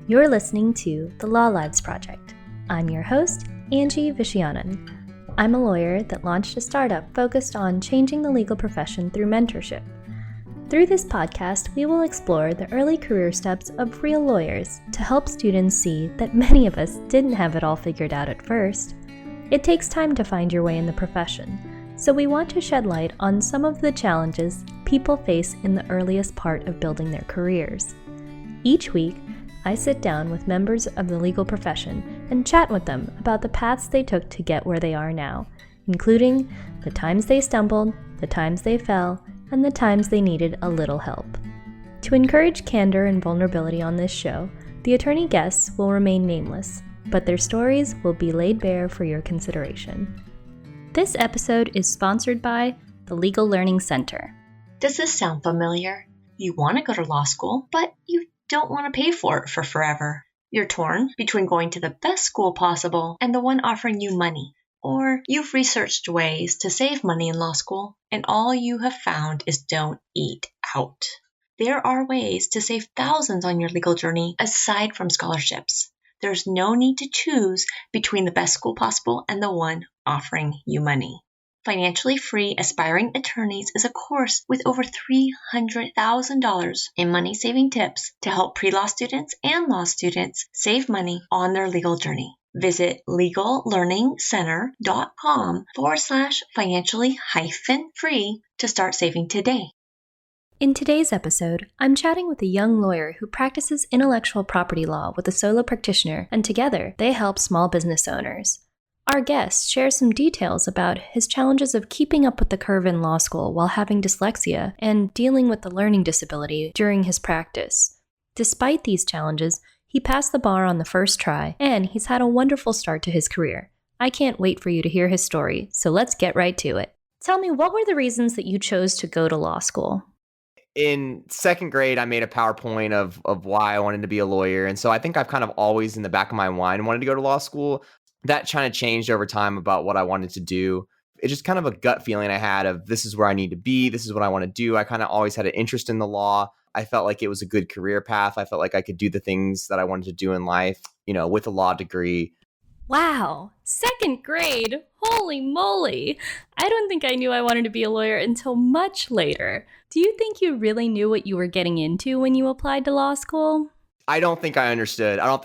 You're listening to the Law Lives Project. I'm your host, Anjie Vishayanan. I'm a lawyer that launched a startup focused on changing the legal profession through mentorship. Through this podcast, we will explore the early career steps of real lawyers to help students see that many of us didn't have it all figured out at first. It takes time to find your way in the profession, so we want to shed light on some of the challenges people face in the earliest part of building their careers. Each week, I sit down with members of the legal profession and chat with them about the paths they took to get where they are now, including the times they stumbled, the times they fell, and the times they needed a little help. To encourage candor and vulnerability on this show, the attorney guests will remain nameless, but their stories will be laid bare for your consideration. This episode is sponsored by the Legal Learning Center. Does this sound familiar? You want to go to law school, but you don't want to pay for it for forever. You're torn between going to the best school possible and the one offering you money. Or you've researched ways to save money in law school, and all you have found is don't eat out. There are ways to save thousands on your legal journey aside from scholarships. There's no need to choose between the best school possible and the one offering you money. Financially Free Aspiring Attorneys is a course with over $300,000 in money-saving tips to help pre-law students and law students save money on their legal journey. Visit legallearningcenter.com/financially-free to start saving today. In today's episode, I'm chatting with a young lawyer who practices intellectual property law with a solo practitioner, and together they help small business owners. Our guest shares some details about his challenges of keeping up with the curve in law school while having dyslexia and dealing with the learning disability during his practice. Despite these challenges, he passed the bar on the first try, and he's had a wonderful start to his career. I can't wait for you to hear his story, so let's get right to it. Tell me, what were the reasons that you chose to go to law school? In second grade, I made a PowerPoint of why I wanted to be a lawyer. And so I think I've kind of always in the back of my mind wanted to go to law school. That kind of changed over time about what I wanted to do. It's just kind of a gut feeling I had of this is where I need to be. This is what I want to do. I kind of always had an interest in the law. I felt like it was a good career path. I felt like I could do the things that I wanted to do in life, with a law degree. Wow, second grade? Holy moly! I don't think I knew I wanted to be a lawyer until much later. Do you think you really knew what you were getting into when you applied to law school? I don't think I understood. I don't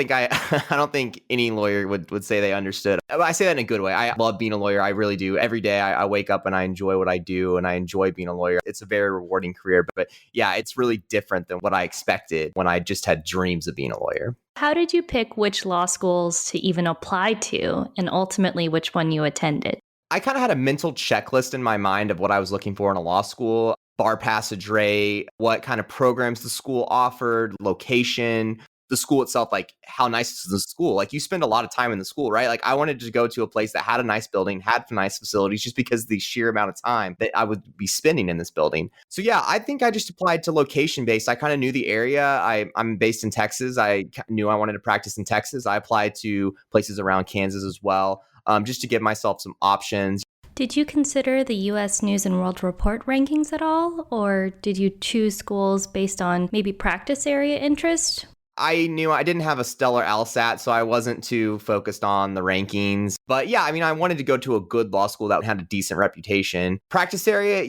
think any lawyer would say they understood. I say that in a good way. I love being a lawyer. I really do. Every day I wake up and I enjoy what I do and I enjoy being a lawyer. It's a very rewarding career. But yeah, it's really different than what I expected when I just had dreams of being a lawyer. How did you pick which law schools to even apply to and ultimately which one you attended? I kind of had a mental checklist in my mind of what I was looking for in a law school. Bar passage rate, what kind of programs the school offered, location, the school itself, like how nice is the school? Like you spend a lot of time in the school, right? Like I wanted to go to a place that had a nice building, had nice facilities, just because of the sheer amount of time that I would be spending in this building. So yeah, I think I just applied to location based. I kind of knew the area. I'm based in Texas. I knew I wanted to practice in Texas. I applied to places around Kansas as well, just to give myself some options. Did you consider the U.S. News and World Report rankings at all, or did you choose schools based on maybe practice area interest? I knew I didn't have a stellar LSAT, so I wasn't too focused on the rankings. But yeah, I wanted to go to a good law school that had a decent reputation. Practice area,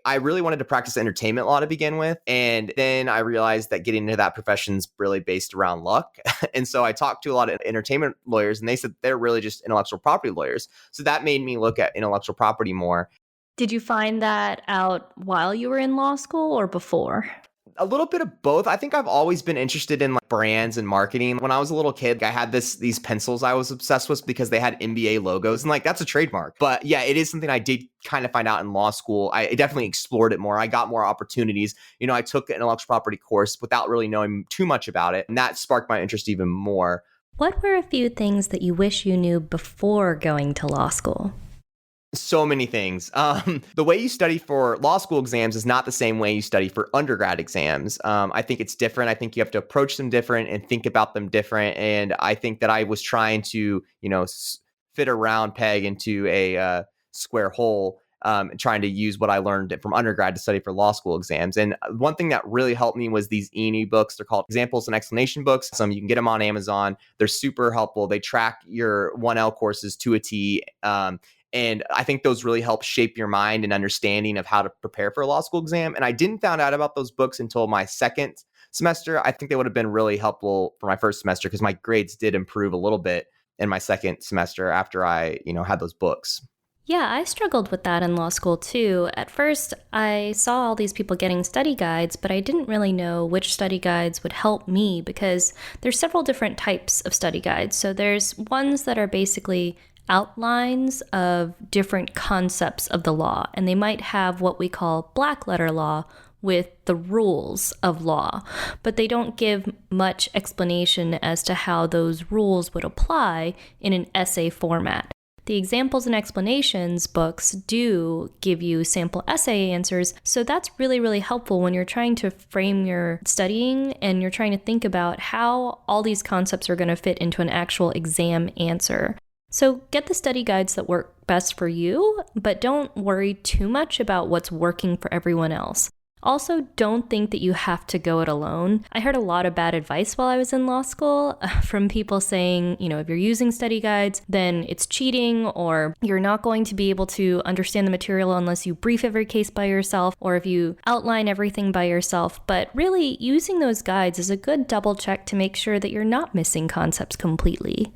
I really wanted to practice entertainment law to begin with. And then I realized that getting into that profession is really based around luck. And so I talked to a lot of entertainment lawyers, and they said they're really just intellectual property lawyers. So that made me look at intellectual property more. Did you find that out while you were in law school or before? A little bit of both. I think I've always been interested in brands and marketing. When I was a little kid, I had these pencils I was obsessed with because they had NBA logos, and that's a trademark. But yeah, it is something I did kind of find out in law school. I definitely explored it more. I got more opportunities. I took an intellectual property course without really knowing too much about it, and that sparked my interest even more. What were a few things that you wish you knew before going to law school? So many things. The way you study for law school exams is not the same way you study for undergrad exams. I think it's different. I think you have to approach them different and think about them different. And I think that I was trying to, fit a round peg into a square hole trying to use what I learned from undergrad to study for law school exams. And one thing that really helped me was these E&E books. They're called examples and explanation books. You can get them on Amazon. They're super helpful. They track your 1L courses to a T. And I think those really help shape your mind and understanding of how to prepare for a law school exam. And I didn't find out about those books until my second semester. I think they would have been really helpful for my first semester because my grades did improve a little bit in my second semester after I, had those books. Yeah, I struggled with that in law school too. At first, I saw all these people getting study guides, but I didn't really know which study guides would help me because there's several different types of study guides. So there's ones that are basically outlines of different concepts of the law, and they might have what we call black letter law with the rules of law, but they don't give much explanation as to how those rules would apply in an essay format. The examples and explanations books do give you sample essay answers, so that's really, really helpful when you're trying to frame your studying and you're trying to think about how all these concepts are going to fit into an actual exam answer. So get the study guides that work best for you, but don't worry too much about what's working for everyone else. Also, don't think that you have to go it alone. I heard a lot of bad advice while I was in law school from people saying, if you're using study guides, then it's cheating, or you're not going to be able to understand the material unless you brief every case by yourself, or if you outline everything by yourself. But really, using those guides is a good double check to make sure that you're not missing concepts completely.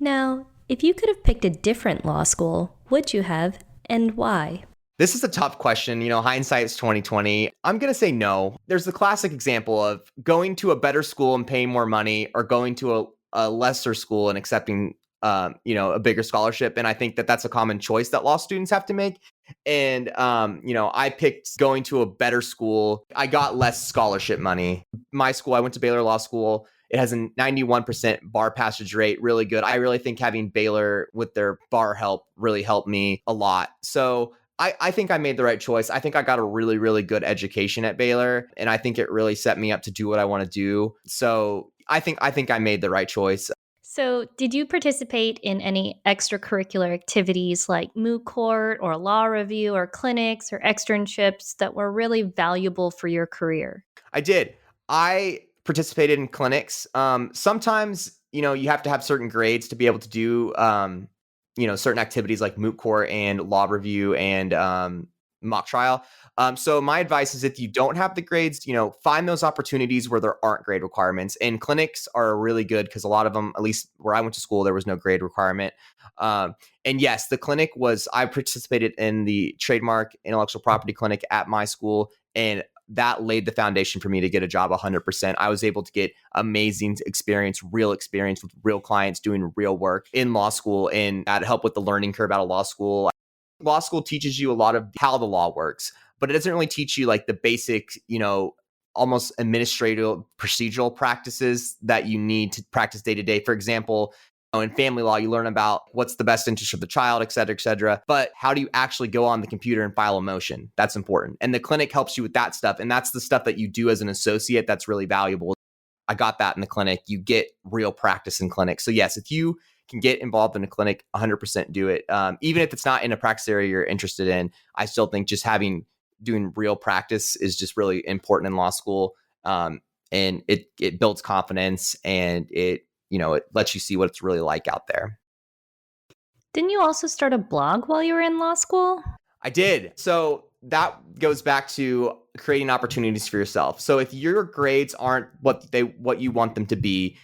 Now, if you could have picked a different law school, would you have, and why? This is a tough question. Hindsight is 2020. I'm going to say no. There's the classic example of going to a better school and paying more money, or going to a lesser school and accepting, a bigger scholarship. And I think that that's a common choice that law students have to make. And, I picked going to a better school. I got less scholarship money. My school, I went to Baylor Law School. It has a 91% bar passage rate, really good. I really think having Baylor with their bar help really helped me a lot. So I think I made the right choice. I think I got a really, really good education at Baylor, and I think it really set me up to do what I want to do. So I think I made the right choice. So did you participate in any extracurricular activities like moot court or law review or clinics or externships that were really valuable for your career? I did. I participated in clinics. Sometimes, you have to have certain grades to be able to do certain activities like moot court and law review and mock trial. So my advice is, if you don't have the grades, find those opportunities where there aren't grade requirements. And clinics are really good because a lot of them, at least where I went to school, there was no grade requirement. And yes, the clinic I participated in the Trademark intellectual property clinic at my school, and that laid the foundation for me to get a job 100%. I was able to get amazing real experience with real clients doing real work in law school, and that helped with the learning curve out of law school. Law school teaches you a lot of how the law works, but it doesn't really teach you like the basic, almost administrative procedural practices that you need to practice day to day. For example, in family law, you learn about what's the best interest of the child, et cetera, et cetera. But how do you actually go on the computer and file a motion? That's important. And the clinic helps you with that stuff. And that's the stuff that you do as an associate that's really valuable. I got that in the clinic. You get real practice in clinics. So yes, if you can get involved in a clinic, 100% do it. Even if it's not in a practice area you're interested in, I still think just doing real practice is just really important in law school. And it builds confidence, and it lets you see what it's really like out there. Didn't you also start a blog while you were in law school? I did. So that goes back to creating opportunities for yourself. So if your grades aren't what you want them to be,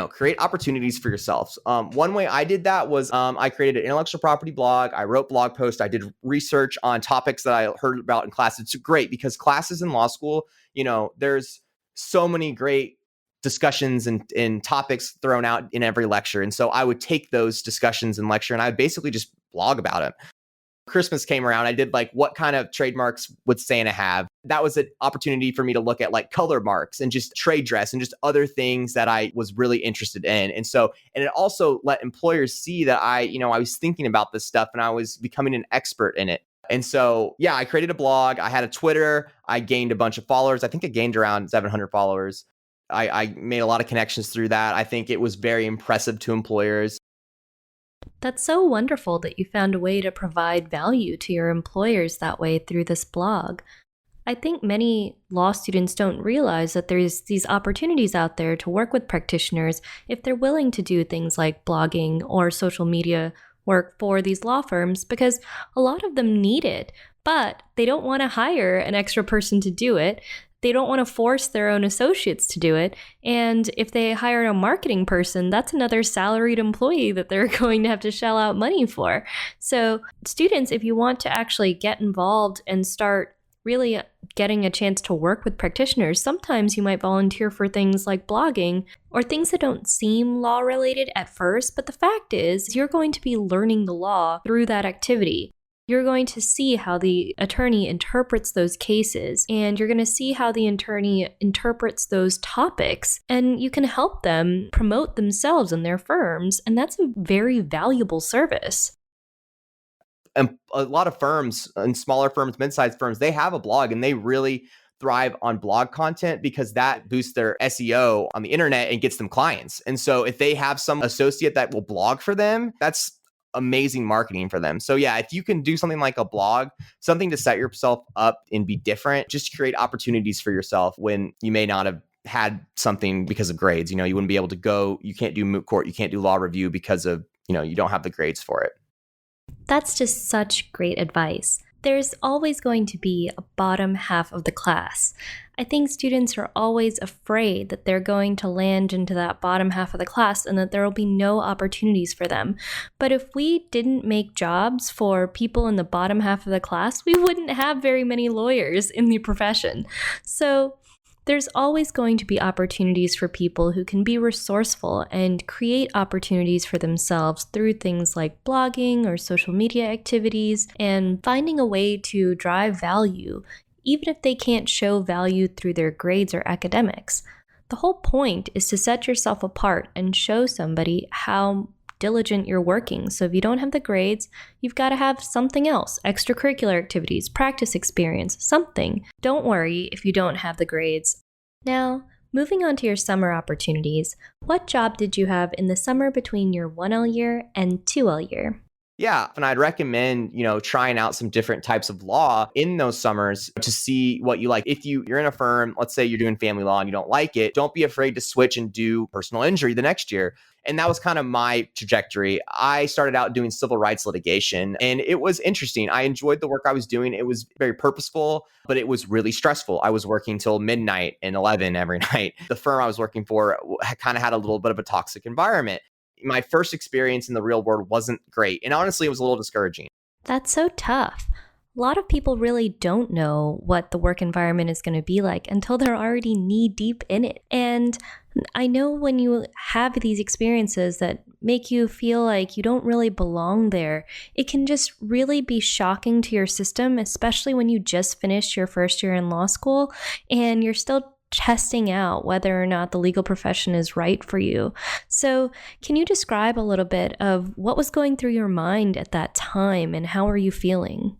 create opportunities for yourself. One way I did that was I created an intellectual property blog. I wrote blog posts. I did research on topics that I heard about in class. It's great because classes in law school, there's so many great discussions and topics thrown out in every lecture. And so I would take those discussions and lecture, and I would basically just blog about it. Christmas came around, I did like, what kind of trademarks would Santa have? That was an opportunity for me to look at like color marks and just trade dress and just other things that I was really interested in. And it also let employers see that I was thinking about this stuff and I was becoming an expert in it. And so, yeah, I created a blog. I had a Twitter. I gained a bunch of followers. I think I gained around 700 followers. I made a lot of connections through that. I think it was very impressive to employers. That's so wonderful that you found a way to provide value to your employers that way through this blog. I think many law students don't realize that there's these opportunities out there to work with practitioners if they're willing to do things like blogging or social media work for these law firms because a lot of them need it, but they don't want to hire an extra person to do it. They don't want to force their own associates to do it. And if they hire a marketing person, that's another salaried employee that they're going to have to shell out money for. So, students, if you want to actually get involved and start really getting a chance to work with practitioners, sometimes you might volunteer for things like blogging or things that don't seem law related at first. But the fact is, you're going to be learning the law through that activity. You're going to see how the attorney interprets those cases, and you're going to see how the attorney interprets those topics, and you can help them promote themselves and their firms, and that's a very valuable service. And a lot of firms and smaller firms, mid-sized firms, they have a blog and they really thrive on blog content because that boosts their SEO on the internet and gets them clients. And so if they have some associate that will blog for them, that's amazing marketing for them. So yeah, if you can do something like a blog, something to set yourself up and be different, just to create opportunities for yourself when you may not have had something because of grades. You wouldn't be able to go, you can't do moot court, you can't do law review because of, you don't have the grades for it. That's just such great advice. There's always going to be a bottom half of the class. I think students are always afraid that they're going to land into that bottom half of the class and that there will be no opportunities for them. But if we didn't make jobs for people in the bottom half of the class, we wouldn't have very many lawyers in the profession. So there's always going to be opportunities for people who can be resourceful and create opportunities for themselves through things like blogging or social media activities and finding a way to drive value, even if they can't show value through their grades or academics. The whole point is to set yourself apart and show somebody how diligent you're working. So if you don't have the grades, you've got to have something else, extracurricular activities, practice experience, something. Don't worry if you don't have the grades. Now, moving on to your summer opportunities, what job did you have in the summer between your 1L year and 2L year? Yeah, and I'd recommend, trying out some different types of law in those summers to see what you like. If you're in a firm, let's say you're doing family law and you don't like it, don't be afraid to switch and do personal injury the next year. And that was kind of my trajectory. I started out doing civil rights litigation and it was interesting. I enjoyed the work I was doing. It was very purposeful, but it was really stressful. I was working till midnight and 11 every night. The firm I was working for kind of had a little bit of a toxic environment. My first experience in the real world wasn't great. And honestly, it was a little discouraging. That's so tough. A lot of people really don't know what the work environment is going to be like until they're already knee deep in it. And I know when you have these experiences that make you feel like you don't really belong there, it can just really be shocking to your system, especially when you just finished your first year in law school and you're still testing out whether or not the legal profession is right for you. So can you describe a little bit of what was going through your mind at that time and how are you feeling?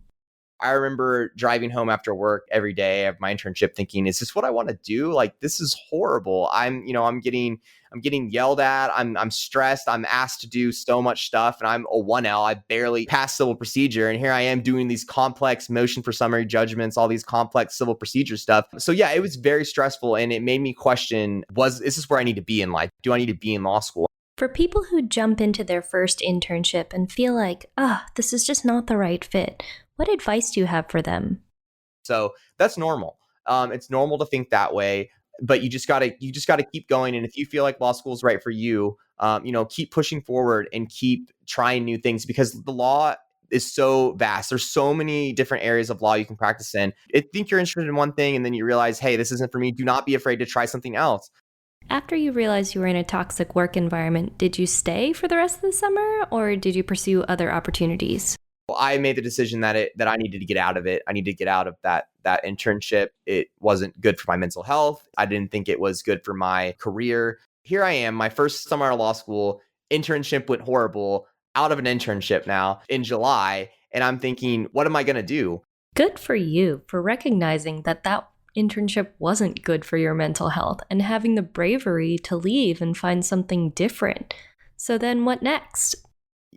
I remember driving home after work every day of my internship thinking, is this what I want to do? Like, this is horrible. I'm getting yelled at. I'm stressed. I'm asked to do so much stuff and I'm a 1L. I barely passed civil procedure. And here I am doing these complex motion for summary judgments, all these complex civil procedure stuff. So yeah, it was very stressful and it made me question, is this where I need to be in life? Do I need to be in law school? For people who jump into their first internship and feel like, this is just not the right fit, what advice do you have for them? So that's normal. It's normal to think that way, but you just gotta keep going. And if you feel like law school is right for you, keep pushing forward and keep trying new things because the law is so vast. There's so many different areas of law you can practice in. If you think you're interested in one thing and then you realize, hey, this isn't for me, do not be afraid to try something else. After you realized you were in a toxic work environment, did you stay for the rest of the summer or did you pursue other opportunities? Well, I made the decision that I needed to get out of it. I needed to get out of that internship. It wasn't good for my mental health. I didn't think it was good for my career. Here I am, my first summer of law school, internship went horrible, out of an internship now in July. And I'm thinking, what am I going to do? Good for you for recognizing that internship wasn't good for your mental health and having the bravery to leave and find something different. So then what next?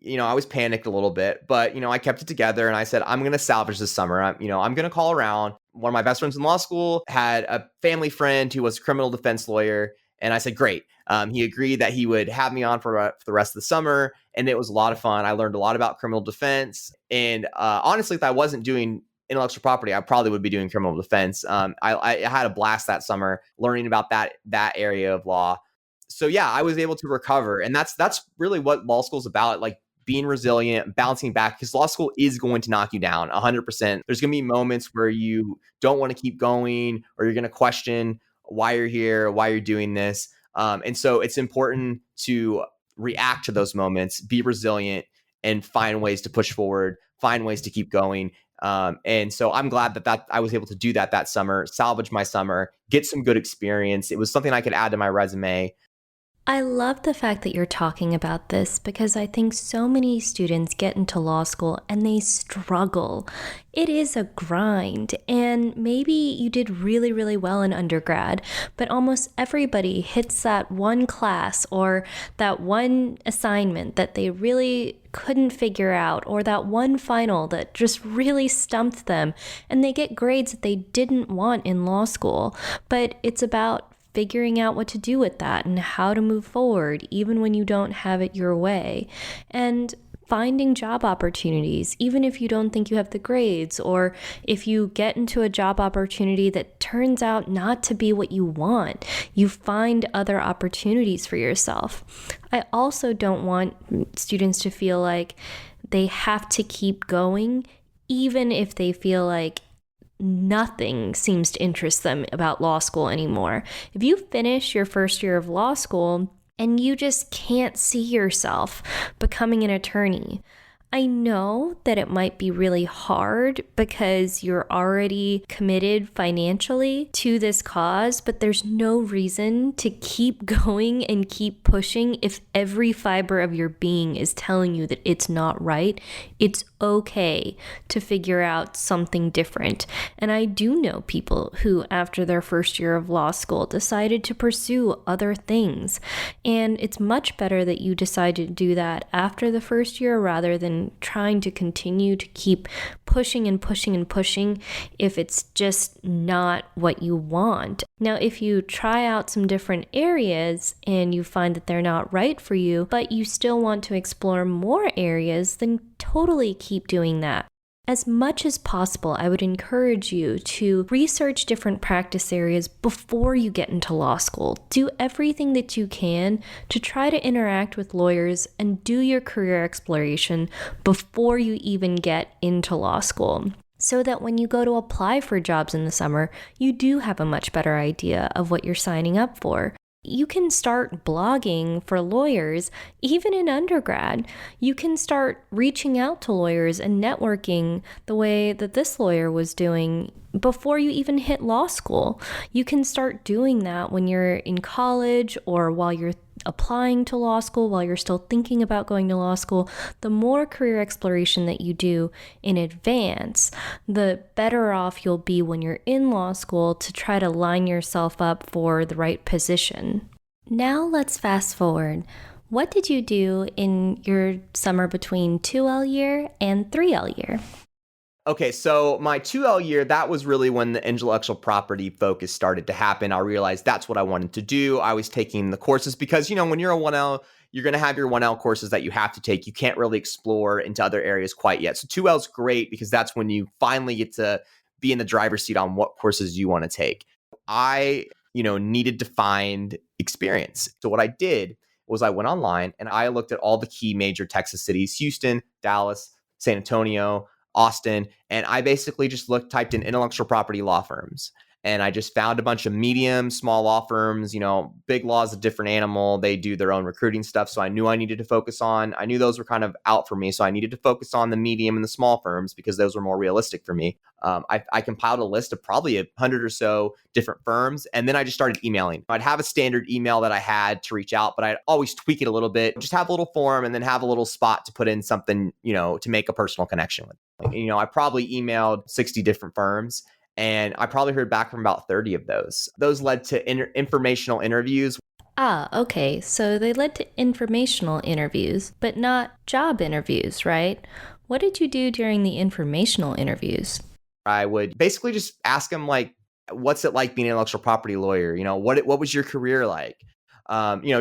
I was panicked a little bit, but, I kept it together and I said, I'm going to salvage this summer. I'm going to call around. One of my best friends in law school had a family friend who was a criminal defense lawyer. And I said, great. He agreed that he would have me on for the rest of the summer. And it was a lot of fun. I learned a lot about criminal defense. And honestly, if I wasn't doing intellectual property, I probably would be doing criminal defense. I had a blast that summer learning about that area of law. So yeah, I was able to recover. And that's really what law school is about, like being resilient, bouncing back, because law school is going to knock you down 100%. There's going to be moments where you don't want to keep going, or you're going to question why you're here, why you're doing this. And so it's important to react to those moments, be resilient, and find ways to push forward, find ways to keep going. And so I'm glad that I was able to do that summer, salvage my summer, get some good experience. It was something I could add to my resume. I love the fact that you're talking about this because I think so many students get into law school and they struggle. It is a grind, and maybe you did really, really well in undergrad, but almost everybody hits that one class or that one assignment that they really couldn't figure out, or that one final that just really stumped them, and they get grades that they didn't want in law school. But it's about figuring out what to do with that and how to move forward, even when you don't have it your way. And finding job opportunities, even if you don't think you have the grades, or if you get into a job opportunity that turns out not to be what you want, you find other opportunities for yourself. I also don't want students to feel like they have to keep going, even if they feel like nothing seems to interest them about law school anymore. If you finish your first year of law school and you just can't see yourself becoming an attorney, I know that it might be really hard because you're already committed financially to this cause, but there's no reason to keep going and keep pushing if every fiber of your being is telling you that it's not right. It's okay to figure out something different. And I do know people who, after their first year of law school, decided to pursue other things. And it's much better that you decide to do that after the first year rather than trying to continue to keep pushing and pushing and pushing if it's just not what you want. Now, if you try out some different areas and you find that they're not right for you, but you still want to explore more areas, then totally keep doing that. As much as possible, I would encourage you to research different practice areas before you get into law school. Do everything that you can to try to interact with lawyers and do your career exploration before you even get into law school, so that when you go to apply for jobs in the summer, you do have a much better idea of what you're signing up for. You can start blogging for lawyers even in undergrad. You can start reaching out to lawyers and networking the way that this lawyer was doing before you even hit law school. You can start doing that when you're in college or while you're applying to law school, while you're still thinking about going to law school. The more career exploration that you do in advance, the better off you'll be when you're in law school to try to line yourself up for the right position. Now let's fast forward. What did you do in your summer between 2L year and 3L year? Okay, so my 2L year, that was really when the intellectual property focus started to happen. I realized that's what I wanted to do. I was taking the courses because, when you're a 1L, you're going to have your 1L courses that you have to take. You can't really explore into other areas quite yet. So 2L is great because that's when you finally get to be in the driver's seat on what courses you want to take. I, needed to find experience. So what I did was I went online and I looked at all the key major Texas cities: Houston, Dallas, San Antonio, Austin. And I basically just typed in intellectual property law firms. And I just found a bunch of medium, small law firms. Big law is a different animal. They do their own recruiting stuff. So I knew I needed to focus on, I knew those were kind of out for me. So I needed to focus on the medium and the small firms because those were more realistic for me. I compiled a list of probably 100 or so different firms. And then I just started emailing. I'd have a standard email that I had to reach out, but I'd always tweak it a little bit, just have a little form and then have a little spot to put in something, to make a personal connection with. I probably emailed 60 different firms. And I probably heard back from about 30 of those. Those led to informational interviews. Ah, okay. So they led to informational interviews, but not job interviews, right? What did you do during the informational interviews? I would basically just ask them like, what's it like being an intellectual property lawyer? What was your career like?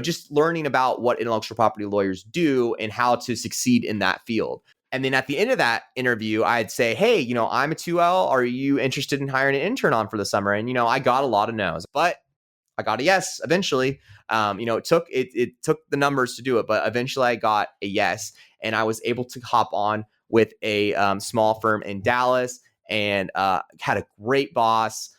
Just learning about what intellectual property lawyers do and how to succeed in that field. And then at the end of that interview, I'd say, hey, I'm a 2L. Are you interested in hiring an intern on for the summer? And, I got a lot of no's, but I got a yes eventually. It took the numbers to do it, but eventually I got a yes, and I was able to hop on with a small firm in Dallas, and had a great boss,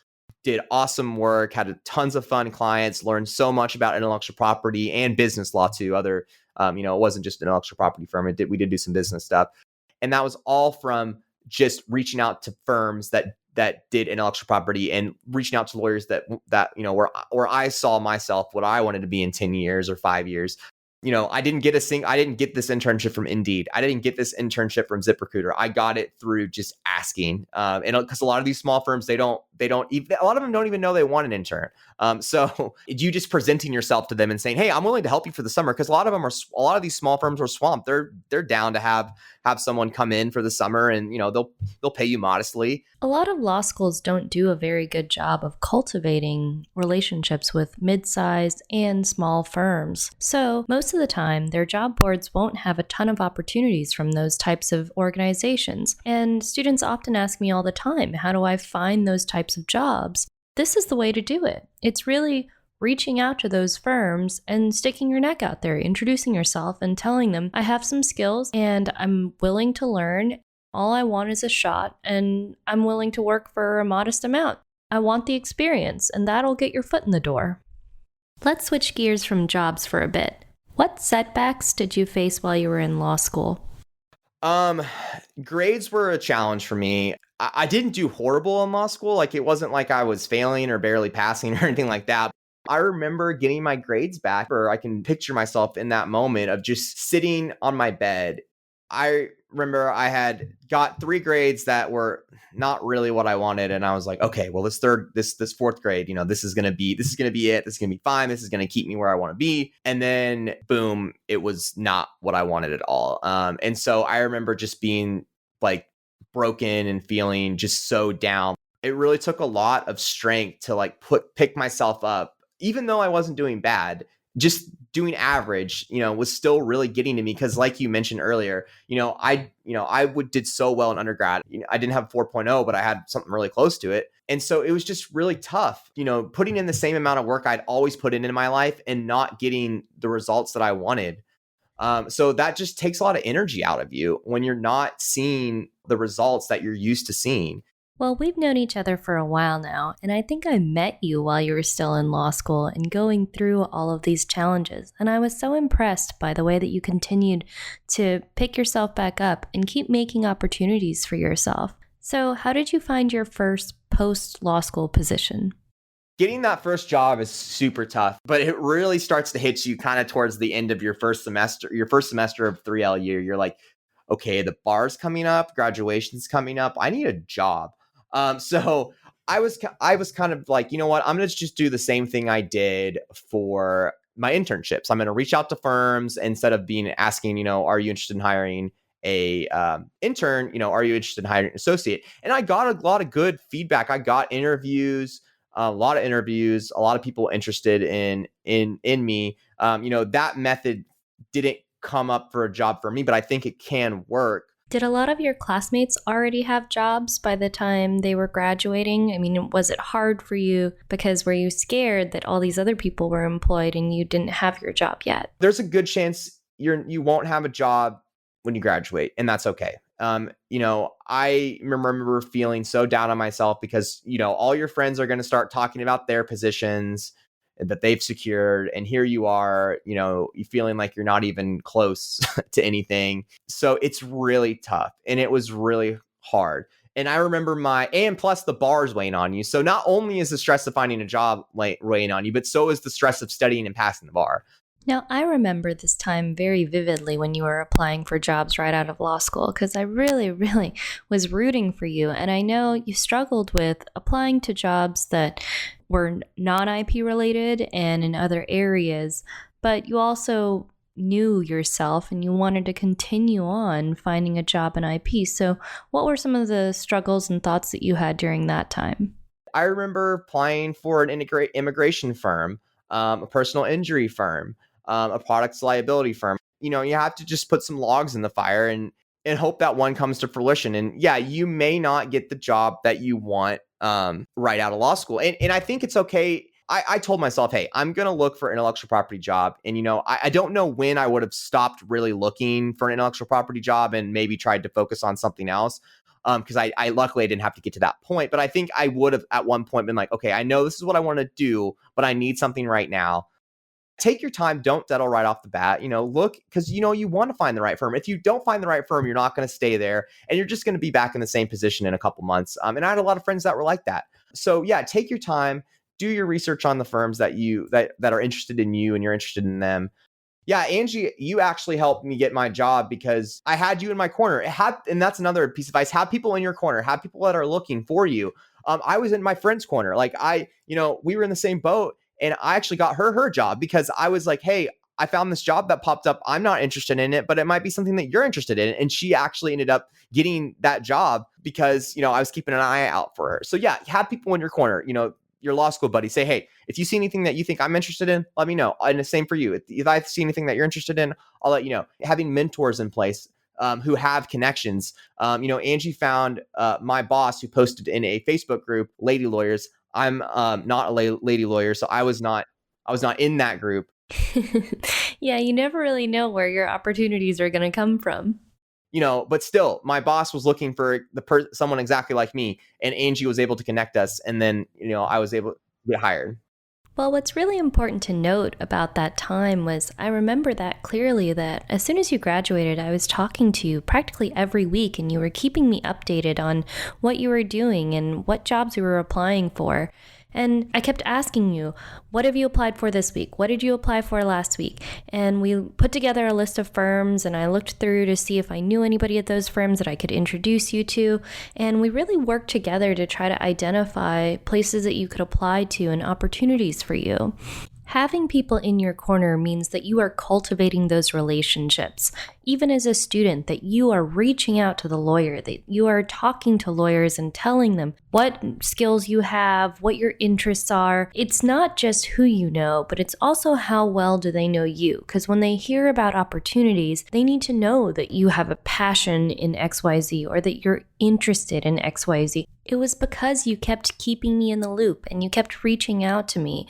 did awesome work, had tons of fun clients, learned so much about intellectual property and business law too. It wasn't just an intellectual property firm. We did do some business stuff, and that was all from just reaching out to firms that did intellectual property and reaching out to lawyers that where I saw myself, what I wanted to be in 10 years or 5 years. I didn't get this internship from Indeed. I didn't get this internship from ZipRecruiter. I got it through just asking. And because a lot of these small firms, a lot of them don't even know they want an intern. So you just presenting yourself to them and saying, hey, I'm willing to help you for the summer. Because a lot of these small firms are swamped. They're down to have someone come in for the summer, and they'll pay you modestly. A lot of law schools don't do a very good job of cultivating relationships with mid-sized and small firms. So most of the time, their job boards won't have a ton of opportunities from those types of organizations. And students often ask me all the time, how do I find those types of jobs? This is the way to do it. It's really reaching out to those firms and sticking your neck out there, introducing yourself and telling them, I have some skills and I'm willing to learn. All I want is a shot, and I'm willing to work for a modest amount. I want the experience, and that'll get your foot in the door. Let's switch gears from jobs for a bit. What setbacks did you face while you were in law school? Grades were a challenge for me. I didn't do horrible in law school. Like, it wasn't like I was failing or barely passing or anything like that. I remember getting my grades back, or I can picture myself in that moment of just sitting on my bed. I remember I had got 3 grades that were not really what I wanted. And I was like, okay, well, this 4th grade, this is going to be it. This is going to be fine. This is going to keep me where I want to be. And then boom, it was not what I wanted at all. And so I remember just being like broken and feeling just so down. It really took a lot of strength to pick myself up, even though I wasn't doing bad. Just doing average, was still really getting to me, because like you mentioned earlier, I did so well in undergrad. I didn't have 4.0, but I had something really close to it. And so it was just really tough, putting in the same amount of work I'd always put in my life and not getting the results that I wanted. So that just takes a lot of energy out of you when you're not seeing the results that you're used to seeing. Well, we've known each other for a while now, and I think I met you while you were still in law school and going through all of these challenges. And I was so impressed by the way that you continued to pick yourself back up and keep making opportunities for yourself. So how did you find your first post-law school position? Getting that first job is super tough, but it really starts to hit you kind of towards the end of your first semester of 3L year. You're like, okay, the bar's coming up, graduation's coming up. I need a job. So I was kind of like, you know what, I'm going to just do the same thing I did for my internships. I'm going to reach out to firms instead of asking, are you interested in hiring a intern? Are you interested in hiring an associate? And I got a lot of good feedback. I got interviews, a lot of people interested in me. That method didn't come up for a job for me, but I think it can work. Did a lot of your classmates already have jobs by the time they were graduating? I mean, was it hard for you because were you scared that all these other people were employed and you didn't have your job yet? There's a good chance you won't have a job when you graduate, and that's okay. I remember feeling so down on myself because, all your friends are going to start talking about their positions that they've secured. And here you are, you feeling like you're not even close to anything. So it's really tough. And it was really hard. And I remember and plus the bar's weighing on you. So not only is the stress of finding a job weighing on you, but so is the stress of studying and passing the bar. Now, I remember this time very vividly when you were applying for jobs right out of law school, because I really, really was rooting for you. And I know you struggled with applying to jobs that were non-IP related and in other areas, but you also knew yourself and you wanted to continue on finding a job in IP. So what were some of the struggles and thoughts that you had during that time? I remember applying for an immigration firm, a personal injury firm, a products liability firm. You have to just put some logs in the fire and hope that one comes to fruition. And yeah, you may not get the job that you want right out of law school. And I think it's okay. I told myself, hey, I'm going to look for an intellectual property job. And, I don't know when I would have stopped really looking for an intellectual property job and maybe tried to focus on something else. Because I luckily I didn't have to get to that point. But I think I would have at one point been like, okay, I know this is what I want to do, but I need something right now. Take your time. Don't settle right off the bat. Look, because, you want to find the right firm. If you don't find the right firm, you're not going to stay there and you're just going to be back in the same position in a couple months. And I had a lot of friends that were like that. So yeah, take your time. Do your research on the firms that are interested in you and you're interested in them. Yeah, Anjie, you actually helped me get my job because I had you in my corner. And that's another piece of advice. Have people in your corner. Have people that are looking for you. I was in my friend's corner. Like we were in the same boat and I actually got her job because I was like, hey, I found this job that popped up. I'm not interested in it, but it might be something that you're interested in. And she actually ended up getting that job because, I was keeping an eye out for her. So yeah, have people in your corner, your law school buddy. Say, hey, if you see anything that you think I'm interested in, let me know. And the same for you. If I see anything that you're interested in, I'll let you know. Having mentors in place who have connections. Anjie found my boss who posted in a Facebook group, Lady Lawyers. I'm not a lady lawyer, so I was not in that group. Yeah, you never really know where your opportunities are going to come from. But still, my boss was looking for someone exactly like me, and Anjie was able to connect us, and then I was able to get hired. Well, what's really important to note about that time was I remember that clearly that as soon as you graduated, I was talking to you practically every week, and you were keeping me updated on what you were doing and what jobs you were applying for. And I kept asking you, what have you applied for this week? What did you apply for last week? And we put together a list of firms and I looked through to see if I knew anybody at those firms that I could introduce you to. And we really worked together to try to identify places that you could apply to and opportunities for you. Having people in your corner means that you are cultivating those relationships. Even as a student, that you are reaching out to the lawyer, that you are talking to lawyers and telling them what skills you have, what your interests are. It's not just who you know, but it's also how well do they know you. Because when they hear about opportunities, they need to know that you have a passion in XYZ or that you're interested in XYZ. It was because you kept keeping me in the loop and you kept reaching out to me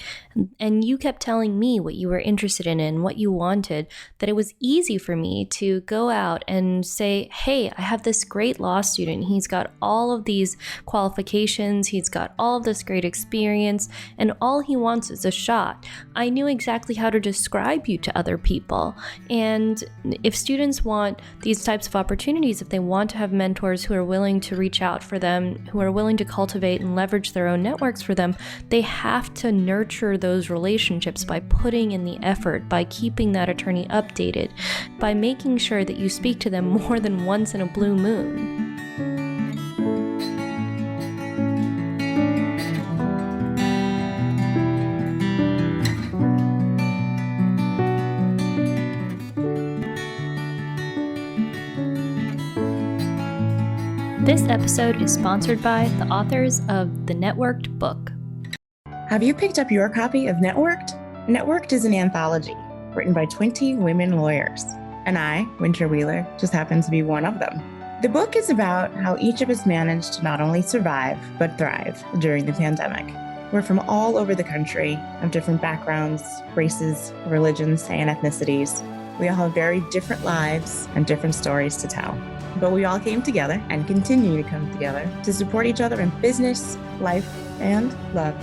and you kept telling me what you were interested in and what you wanted, that it was easy for me to go out and say, hey, I have this great law student. He's got all of these qualifications. He's got all of this great experience and all he wants is a shot. I knew exactly how to describe you to other people. And if students want these types of opportunities, if they want to have mentors who are willing to reach out for them, who are willing to cultivate and leverage their own networks for them, they have to nurture those relationships by putting in the effort, by keeping that attorney updated, by making sure that you speak to them more than once in a blue moon. This episode is sponsored by the authors of The Networked book. Have you picked up your copy of Networked? Networked is an anthology written by 20 women lawyers, and I, Winter Wheeler, just happen to be one of them. The book is about how each of us managed to not only survive, but thrive during the pandemic. We're from all over the country, of different backgrounds, races, religions, and ethnicities. We all have very different lives and different stories to tell. But we all came together and continue to come together to support each other in business, life, and love.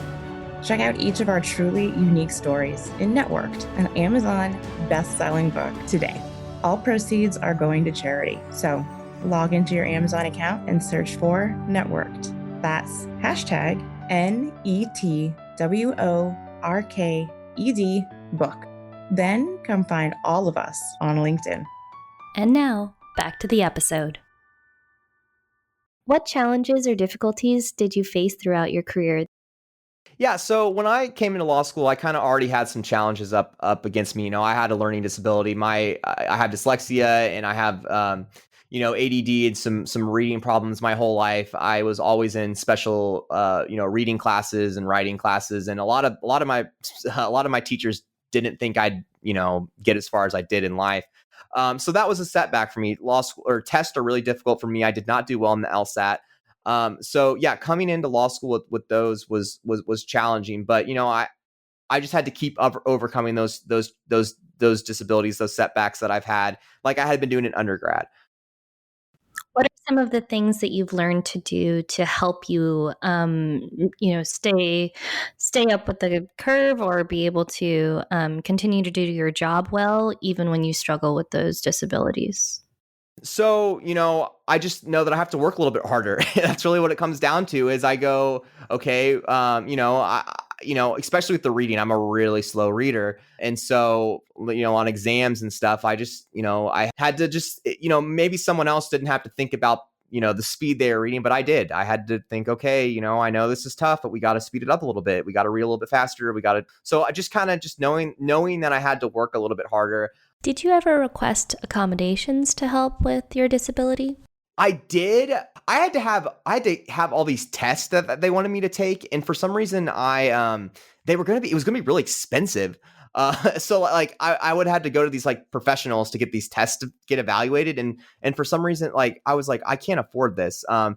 Check out each of our truly unique stories in Networked, an Amazon best-selling book today. All proceeds are going to charity. So log into your Amazon account and search for Networked. That's hashtag NETWORKED book. Then come find all of us on LinkedIn. And now, back to the episode. What challenges or difficulties did you face throughout your career? Yeah, so when I came into law school, I kind of already had some challenges up against me. I had a learning disability. I have dyslexia, and I have ADD and some reading problems my whole life. I was always in special reading classes and writing classes, and a lot of my teachers didn't think I'd get as far as I did in life. So that was a setback for me. Law school or tests are really difficult for me. I did not do well in the LSAT. So yeah, coming into law school with those was challenging, but I just had to keep overcoming those disabilities, those setbacks that I've had, like I had been doing in undergrad. What are some of the things that you've learned to do to help you, stay up with the curve or be able to continue to do your job well, even when you struggle with those disabilities? So, I just know that I have to work a little bit harder. That's really what it comes down to is I go, okay, especially with the reading, I'm a really slow reader. And so, on exams and stuff, I just, I had to just, maybe someone else didn't have to think about, the speed they were reading, but I did. I had to think, okay, I know this is tough, but we got to speed it up a little bit. We got to read a little bit faster. So I just kind of just knowing that I had to work a little bit harder. Did you ever request accommodations to help with your disability? I did. I had to have all these tests that they wanted me to take, and for some reason, it was gonna be really expensive. So like I would have to go to these like professionals to get these tests to get evaluated, and for some reason, like I was like, I can't afford this. I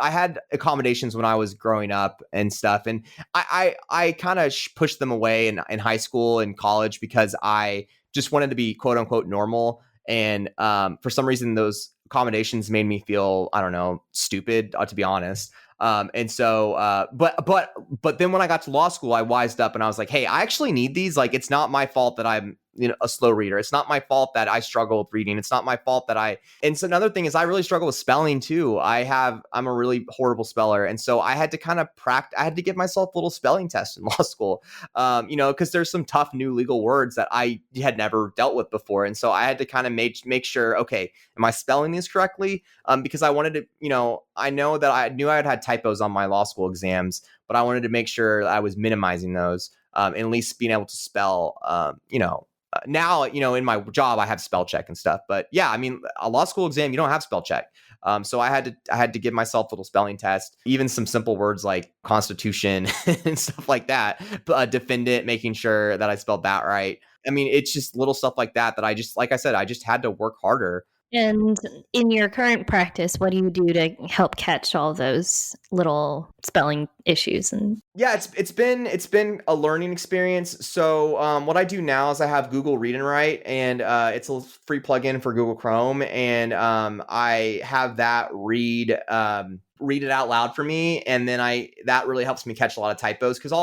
had accommodations when I was growing up and stuff, and I kind of pushed them away in high school and college because I just wanted to be quote unquote normal. And for some reason, those accommodations made me feel, I don't know, stupid, to be honest. And so, but then when I got to law school, I wised up and I was like, hey, I actually need these. Like, it's not my fault that I'm, a slow reader. It's not my fault that I struggle with reading. It's not my fault and so another thing is I really struggle with spelling too. I'm a really horrible speller. And so I had to kind of I had to give myself a little spelling test in law school, because there's some tough new legal words that I had never dealt with before. And so I had to kind of make sure, okay, am I spelling these correctly? Because I wanted to, I know that I knew I had typos on my law school exams, but I wanted to make sure I was minimizing those, and at least being able to spell, now, in my job, I have spell check and stuff, but yeah, I mean, a law school exam, you don't have spell check. So I had to give myself a little spelling test, even some simple words like constitution and stuff like that, defendant, making sure that I spelled that right. I mean, it's just little stuff like that I just, like I said, I just had to work harder. And in your current practice, what do you do to help catch all those little spelling issues? And yeah, it's been a learning experience. So what I do now is I have Google Read and Write, and it's a free plugin for Google Chrome, and I have that read it out loud for me, and then that really helps me catch a lot of typos because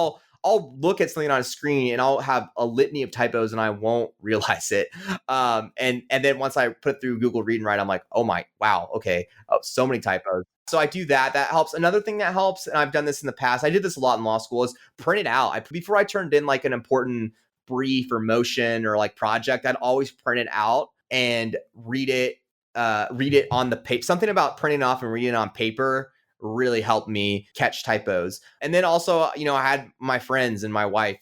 I'll look at something on a screen and I'll have a litany of typos and I won't realize it. And then once I put it through Google Read and Write, I'm like, oh my, wow, okay, so many typos. So I do that. That helps. Another thing that helps, and I've done this in the past, I did this a lot in law school, is print it out. Before I turned in like an important brief or motion or like project, I'd always print it out and read it on the paper. Something about printing off and reading it on paper really helped me catch typos. And then also, I had my friends and my wife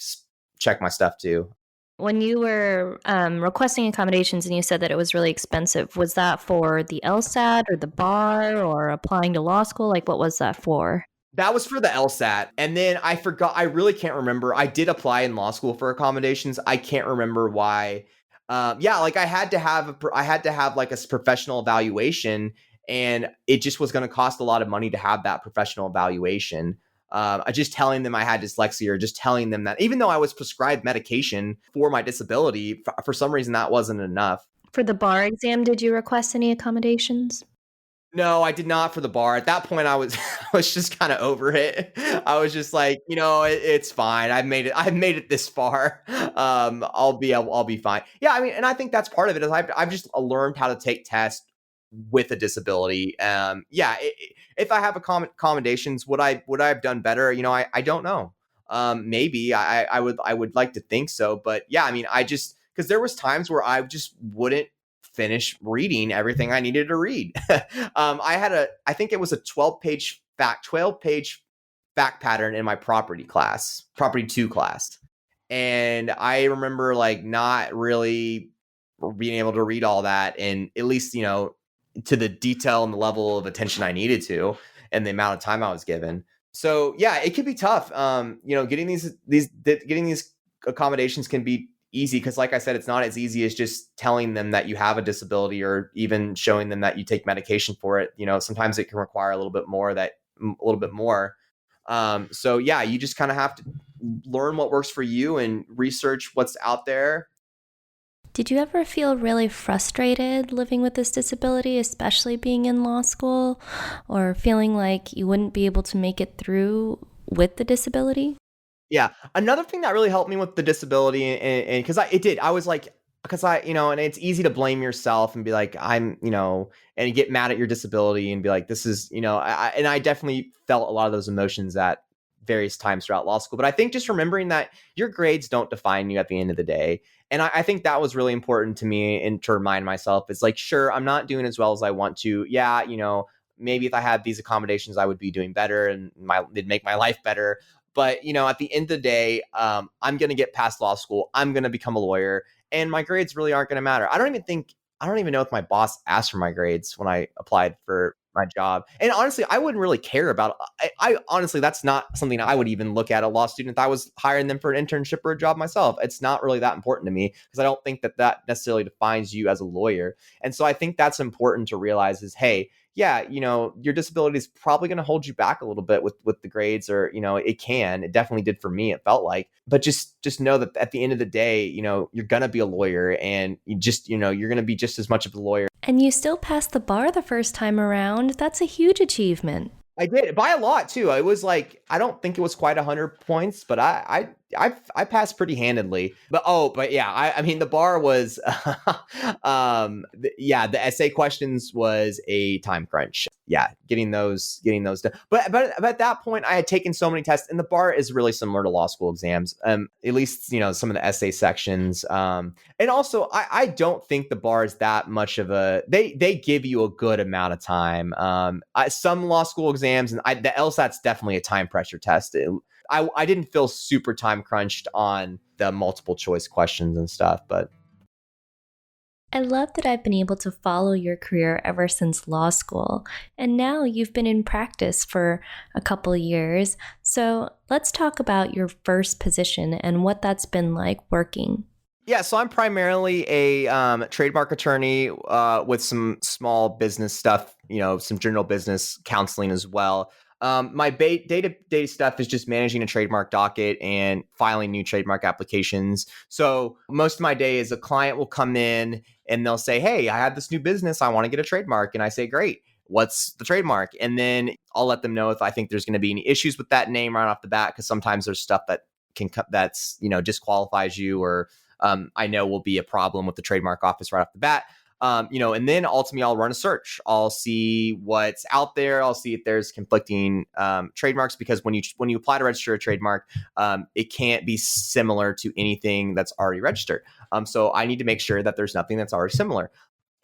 check my stuff too. when you were requesting accommodations and you said that it was really expensive, was that for the LSAT or the bar or applying to law school? Like, what was that for? That was for the LSAT. And then I forgot, I really can't remember. I did apply in law school for accommodations. I can't remember why. Like I had to have like a professional evaluation, and it just was going to cost a lot of money to have that professional evaluation. Just telling them I had dyslexia, or just telling them that, even though I was prescribed medication for my disability, for some reason that wasn't enough. For the bar exam, did you request any accommodations? No, I did not for the bar. At that point, I was I was just kind of over it. I was just like, it's fine. I've made it this far. I'll be fine. Yeah, I mean, and I think that's part of it is I've just learned how to take tests with a disability. If I have accommodations, would I have done better? I don't know. Maybe I would like to think so, but yeah, I mean, because there was times where I just wouldn't finish reading everything I needed to read. I think it was a 12 page fact pattern in my property 2 class. And I remember like not really being able to read all that, and at least, to the detail and the level of attention I needed to, and the amount of time I was given. So yeah, it can be tough. Getting these accommodations can be easy because, like I said, it's not as easy as just telling them that you have a disability or even showing them that you take medication for it. Sometimes it can require a little bit more. So yeah, you just kind of have to learn what works for you and research what's out there. Did you ever feel really frustrated living with this disability, especially being in law school, or feeling like you wouldn't be able to make it through with the disability? Yeah. Another thing that really helped me with the disability, and because I was like, because and it's easy to blame yourself and be like, and get mad at your disability and be like, this is, I definitely felt a lot of those emotions at various times throughout law school. But I think just remembering that your grades don't define you at the end of the day. And I think that was really important to me, and to remind myself, it's like, sure, I'm not doing as well as I want to. Yeah. Maybe if I had these accommodations, I would be doing better and it'd make my life better. But, at the end of the day, I'm going to get past law school. I'm going to become a lawyer, and my grades really aren't going to matter. I don't even know if my boss asked for my grades when I applied for my job. And honestly, I wouldn't really care about it. I honestly, that's not something I would even look at a law student if I was hiring them for an internship or a job myself. It's not really that important to me because I don't think that necessarily defines you as a lawyer. And so I think that's important to realize is, hey, yeah, your disability is probably going to hold you back a little bit with the grades, or, it definitely did for me. It felt like, but just know that at the end of the day, you're going to be a lawyer, and you're going to be just as much of a lawyer. And you still passed the bar the first time around. That's a huge achievement. I did, by a lot too. It was like, I don't think it was quite 100 points, but I passed pretty handedly. But yeah, I mean, the bar was, the essay questions was a time crunch. Yeah, getting those done. But at that point, I had taken so many tests, and the bar is really similar to law school exams. At least, some of the essay sections. And also, I don't think the bar is that much of they give you a good amount of time. Some law school exams, and the LSAT's definitely a time pressure test. I didn't feel super time crunched on the multiple choice questions and stuff, but I love that I've been able to follow your career ever since law school, and now you've been in practice for a couple of years. So let's talk about your first position and what that's been like working. Yeah, so I'm primarily a trademark attorney with some small business stuff, some general business counseling as well. My day-to-day stuff is just managing a trademark docket and filing new trademark applications. So most of my day is a client will come in and they'll say, hey, I have this new business. I want to get a trademark. And I say, great. What's the trademark? And then I'll let them know if I think there's going to be any issues with that name right off the bat, because sometimes there's stuff that's disqualifies you, or I know will be a problem with the trademark office right off the bat. And then ultimately I'll run a search. I'll see what's out there. I'll see if there's conflicting trademarks, because when you apply to register a trademark, it can't be similar to anything that's already registered. So I need to make sure that there's nothing that's already similar.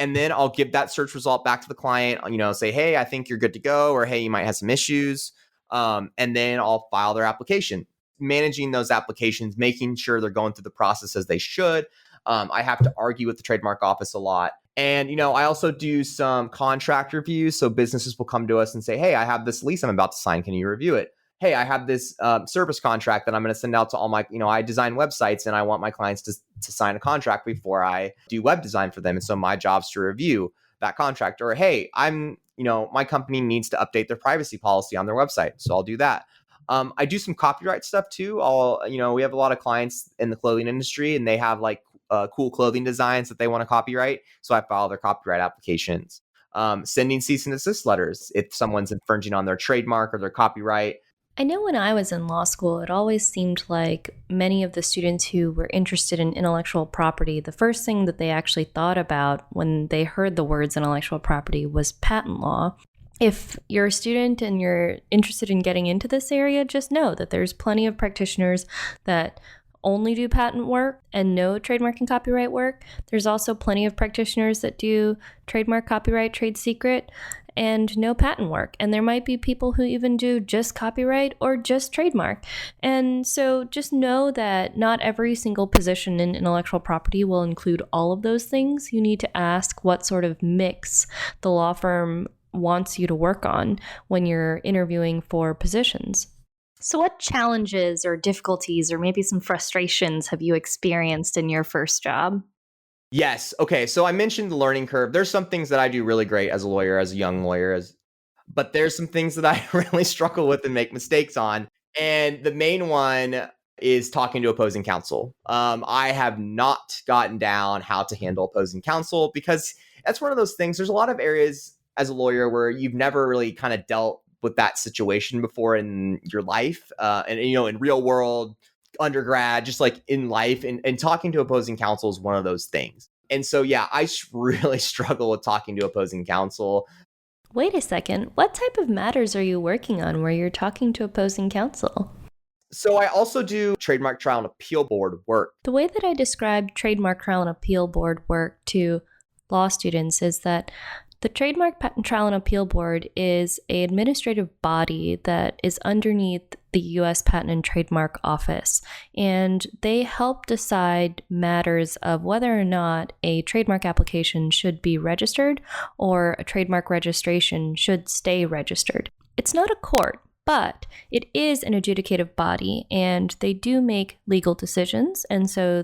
And then I'll give that search result back to the client, say, hey, I think you're good to go, or hey, you might have some issues. And then I'll file their application. Managing those applications, making sure they're going through the process as they should. I have to argue with the trademark office a lot. And, I also do some contract reviews. So businesses will come to us and say, hey, I have this lease I'm about to sign. Can you review it? Hey, I have this service contract that I'm going to send out to all my, I design websites, and I want my clients to sign a contract before I do web design for them. And so my job's to review that contract. Or, hey, my company needs to update their privacy policy on their website. So I'll do that. I do some copyright stuff too. We have a lot of clients in the clothing industry, and they have like cool clothing designs that they want to copyright. So I file their copyright applications. Sending cease and desist letters if someone's infringing on their trademark or their copyright. I know when I was in law school, it always seemed like many of the students who were interested in intellectual property, the first thing that they actually thought about when they heard the words intellectual property was patent law. If you're a student and you're interested in getting into this area, just know that there's plenty of practitioners that only do patent work and no trademark and copyright work. There's also plenty of practitioners that do trademark, copyright, trade secret, and no patent work. And there might be people who even do just copyright or just trademark. And so just know that not every single position in intellectual property will include all of those things. You need to ask what sort of mix the law firm wants you to work on when you're interviewing for positions. So what challenges or difficulties or maybe some frustrations have you experienced in your first job? Yes. Okay. So I mentioned the learning curve. There's some things that I do really great as a lawyer, as a young lawyer, but there's some things that I really struggle with and make mistakes on. And the main one is talking to opposing counsel. I have not gotten down how to handle opposing counsel because that's one of those things. There's a lot of areas as a lawyer where you've never really kind of dealt with that situation before in your life. And, in real world, undergrad, just like in life, and talking to opposing counsel is one of those things. And so, yeah, I really struggle with talking to opposing counsel. Wait a second. What type of matters are you working on where you're talking to opposing counsel? So I also do trademark trial and appeal board work. The way that I describe trademark trial and appeal board work to law students is that the Trademark Patent Trial and Appeal Board is an administrative body that is underneath the U.S. Patent and Trademark Office, and they help decide matters of whether or not a trademark application should be registered or a trademark registration should stay registered. It's not a court, but it is an adjudicative body, and they do make legal decisions, and so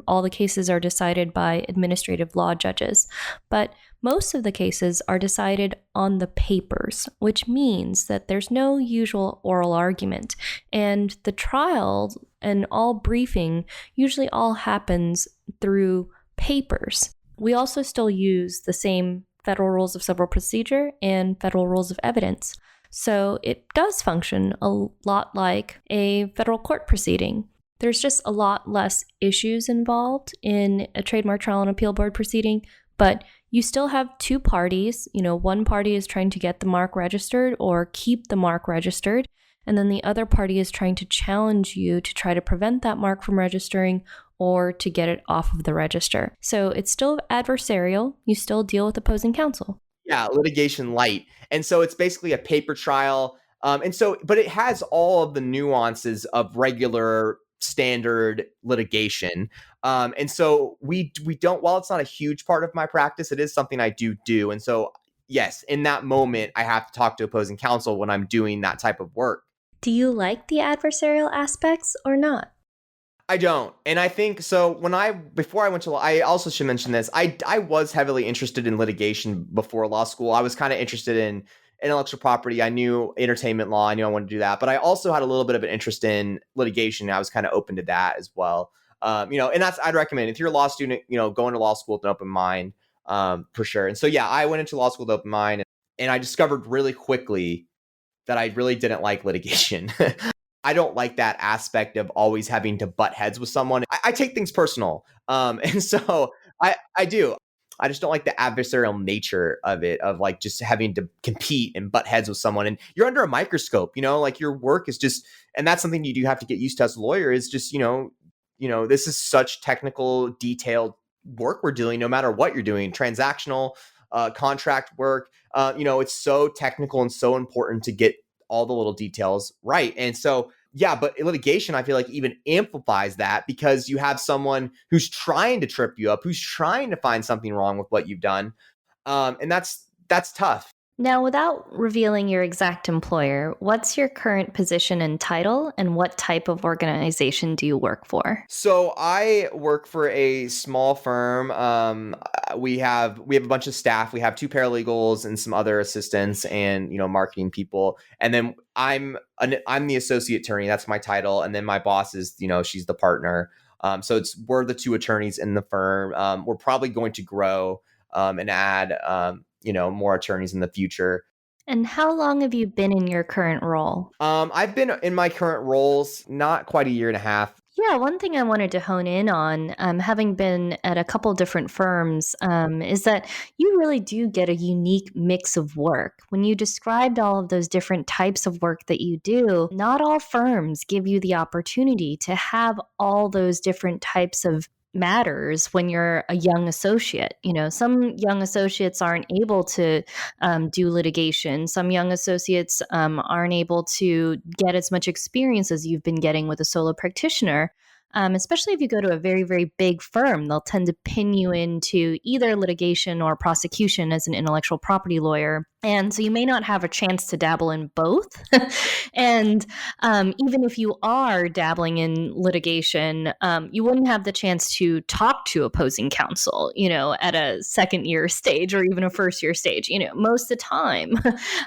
all the cases are decided by administrative law judges. But most of the cases are decided on the papers, which means that there's no usual oral argument, and the trial and all briefing usually all happens through papers. We also still use the same Federal Rules of Civil Procedure and Federal Rules of Evidence. So it does function a lot like a federal court proceeding. There's just a lot less issues involved in a trademark trial and appeal board proceeding, but you still have two parties. One party is trying to get the mark registered or keep the mark registered, and then the other party is trying to challenge you to try to prevent that mark from registering or to get it off of the register. So it's still adversarial. You still deal with opposing counsel. Yeah, litigation light. And so it's basically a paper trial. But it has all of the nuances of regular standard litigation. And so we don't, while it's not a huge part of my practice, it is something I do. And so, yes, in that moment, I have to talk to opposing counsel when I'm doing that type of work. Do you like the adversarial aspects or not? I don't. And I think so before I went to law, I also should mention this. I was heavily interested in litigation before law school. I was kind of interested in intellectual property. I knew entertainment law. I knew I wanted to do that, but I also had a little bit of an interest in litigation. I was kind of open to that as well. And I'd recommend if you're a law student, going to law school with an open mind, for sure. And so, yeah, I went into law school with an open mind, and I discovered really quickly that I really didn't like litigation. I don't like that aspect of always having to butt heads with someone. I take things personal. And so I do. I just don't like the adversarial nature of it, of like just having to compete and butt heads with someone. And you're under a microscope, like your work is just, and that's something you do have to get used to as a lawyer is just, this is such technical, detailed work we're doing, no matter what you're doing, transactional, contract work. It's so technical and so important to get all the little details right. And so, yeah, but litigation, I feel like even amplifies that because you have someone who's trying to trip you up, who's trying to find something wrong with what you've done. And that's tough. Now, without revealing your exact employer, what's your current position and title, and what type of organization do you work for? So I work for a small firm. We have a bunch of staff. We have 2 paralegals and some other assistants and, marketing people. And then I'm the associate attorney. That's my title. And then my boss is, she's the partner. So we're the 2 attorneys in the firm. We're probably going to grow and add, more attorneys in the future. And how long have you been in your current role? I've been in my current roles not quite a year and a half. Yeah, one thing I wanted to hone in on, having been at a couple different firms, is that you really do get a unique mix of work. When you described all of those different types of work that you do, not all firms give you the opportunity to have all those different types of matters when you're a young associate. Some young associates aren't able to do litigation. Some young associates aren't able to get as much experience as you've been getting with a solo practitioner. Especially if you go to a very, very big firm, they'll tend to pin you into either litigation or prosecution as an intellectual property lawyer. And so you may not have a chance to dabble in both. And even if you are dabbling in litigation, you wouldn't have the chance to talk to opposing counsel, at a second year stage or even a first year stage. Most of the time,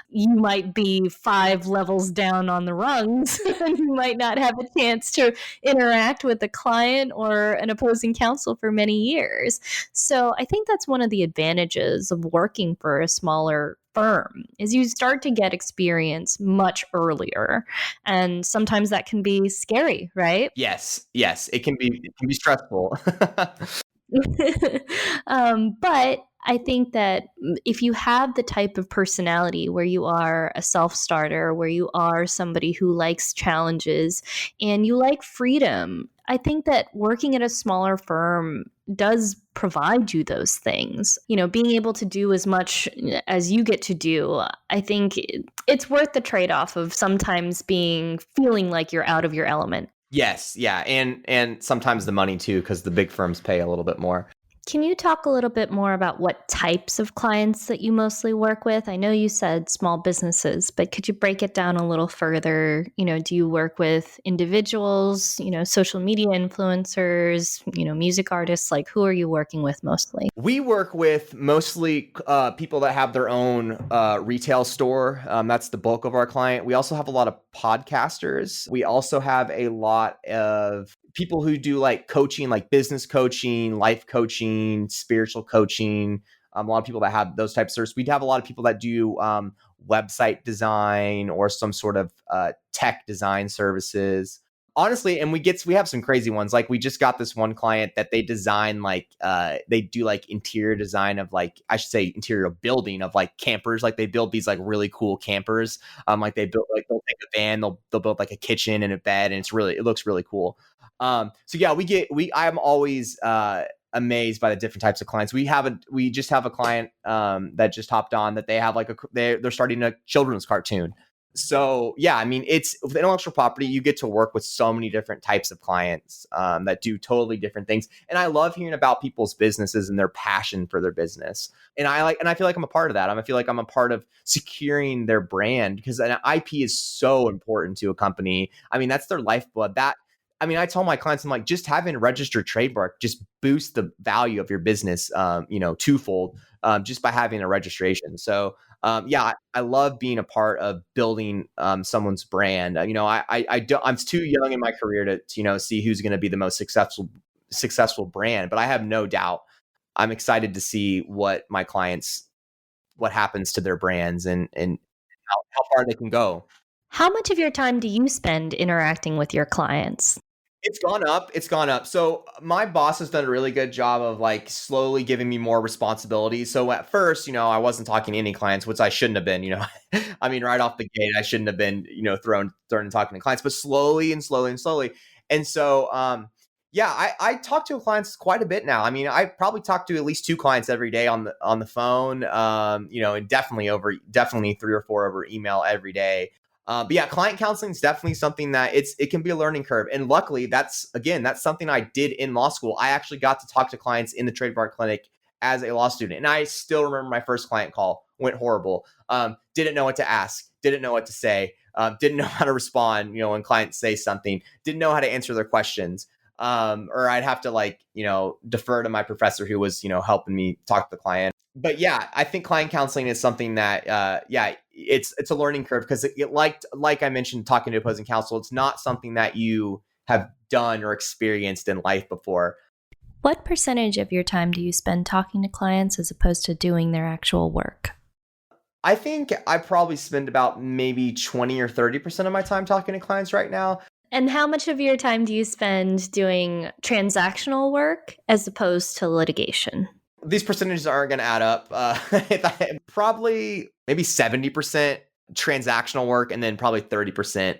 you might be 5 levels down on the rungs and you might not have a chance to interact with a client or an opposing counsel for many years. So I think that's one of the advantages of working for a smaller firm is you start to get experience much earlier. And sometimes that can be scary, right? Yes, it can be stressful. But I think that if you have the type of personality where you are a self-starter, where you are somebody who likes challenges and you like freedom, I think that working at a smaller firm does provide you those things. Being able to do as much as you get to do, I think it's worth the trade-off of sometimes feeling like you're out of your element. Yes, yeah, and sometimes the money too, because the big firms pay a little bit more. Can you talk a little bit more about what types of clients that you mostly work with? I know you said small businesses, but could you break it down a little further? Do you work with individuals, social media influencers, music artists? Like, who are you working with mostly? We work with mostly people that have their own retail store. That's the bulk of our client. We also have a lot of podcasters. We also have a lot of people who do like coaching, like business coaching, life coaching, spiritual coaching. A lot of people that have those types of services. We'd have a lot of people that do website design or some sort of tech design services. Honestly, and we have some crazy ones. Like we just got this one client that they design they do like interior design of interior building of like campers. Like they build these like really cool campers. Like they'll take a van, they'll build like a kitchen and a bed, and it looks really cool. So yeah, I'm always amazed by the different types of clients. We just have a client that just hopped on that they have they're starting a children's cartoon. So yeah, I mean, with intellectual property, you get to work with so many different types of clients that do totally different things. And I love hearing about people's businesses and their passion for their business. And I feel like I'm a part of that. I feel like I'm a part of securing their brand because an IP is so important to a company. I mean, that's their lifeblood. I tell my clients, I'm like, just having a registered trademark just boosts the value of your business, twofold, just by having a registration. So yeah, I love being a part of building someone's brand. I'm too young in my career to see who's going to be the most successful brand, but I have no doubt I'm excited to see what happens to their brands and how far they can go. How much of your time do you spend interacting with your clients? It's gone up. So my boss has done a really good job of like slowly giving me more responsibility. So at first, I wasn't talking to any clients, which I shouldn't have been, right off the gate, I shouldn't have been, thrown and talking to clients, but slowly and slowly and slowly. And so, yeah, I talk to clients quite a bit now. I probably talk to at least 2 clients every day on the phone, and definitely 3 or 4 over email every day. But yeah, client counseling is definitely something that it can be a learning curve. And luckily, that's something I did in law school. I actually got to talk to clients in the Trademark clinic as a law student. And I still remember my first client call went horrible. Didn't know what to ask, didn't know what to say, didn't know how to respond, when clients say something, didn't know how to answer their questions. Or I'd have to defer to my professor who was, helping me talk to the client. But yeah, I think client counseling is something that, it's a learning curve because like I mentioned, talking to opposing counsel, it's not something that you have done or experienced in life before. What percentage of your time do you spend talking to clients as opposed to doing their actual work? I think I probably spend about maybe 20 or 30% of my time talking to clients right now. And how much of your time do you spend doing transactional work as opposed to litigation? These percentages aren't going to add up. Probably maybe 70% transactional work and then probably 30%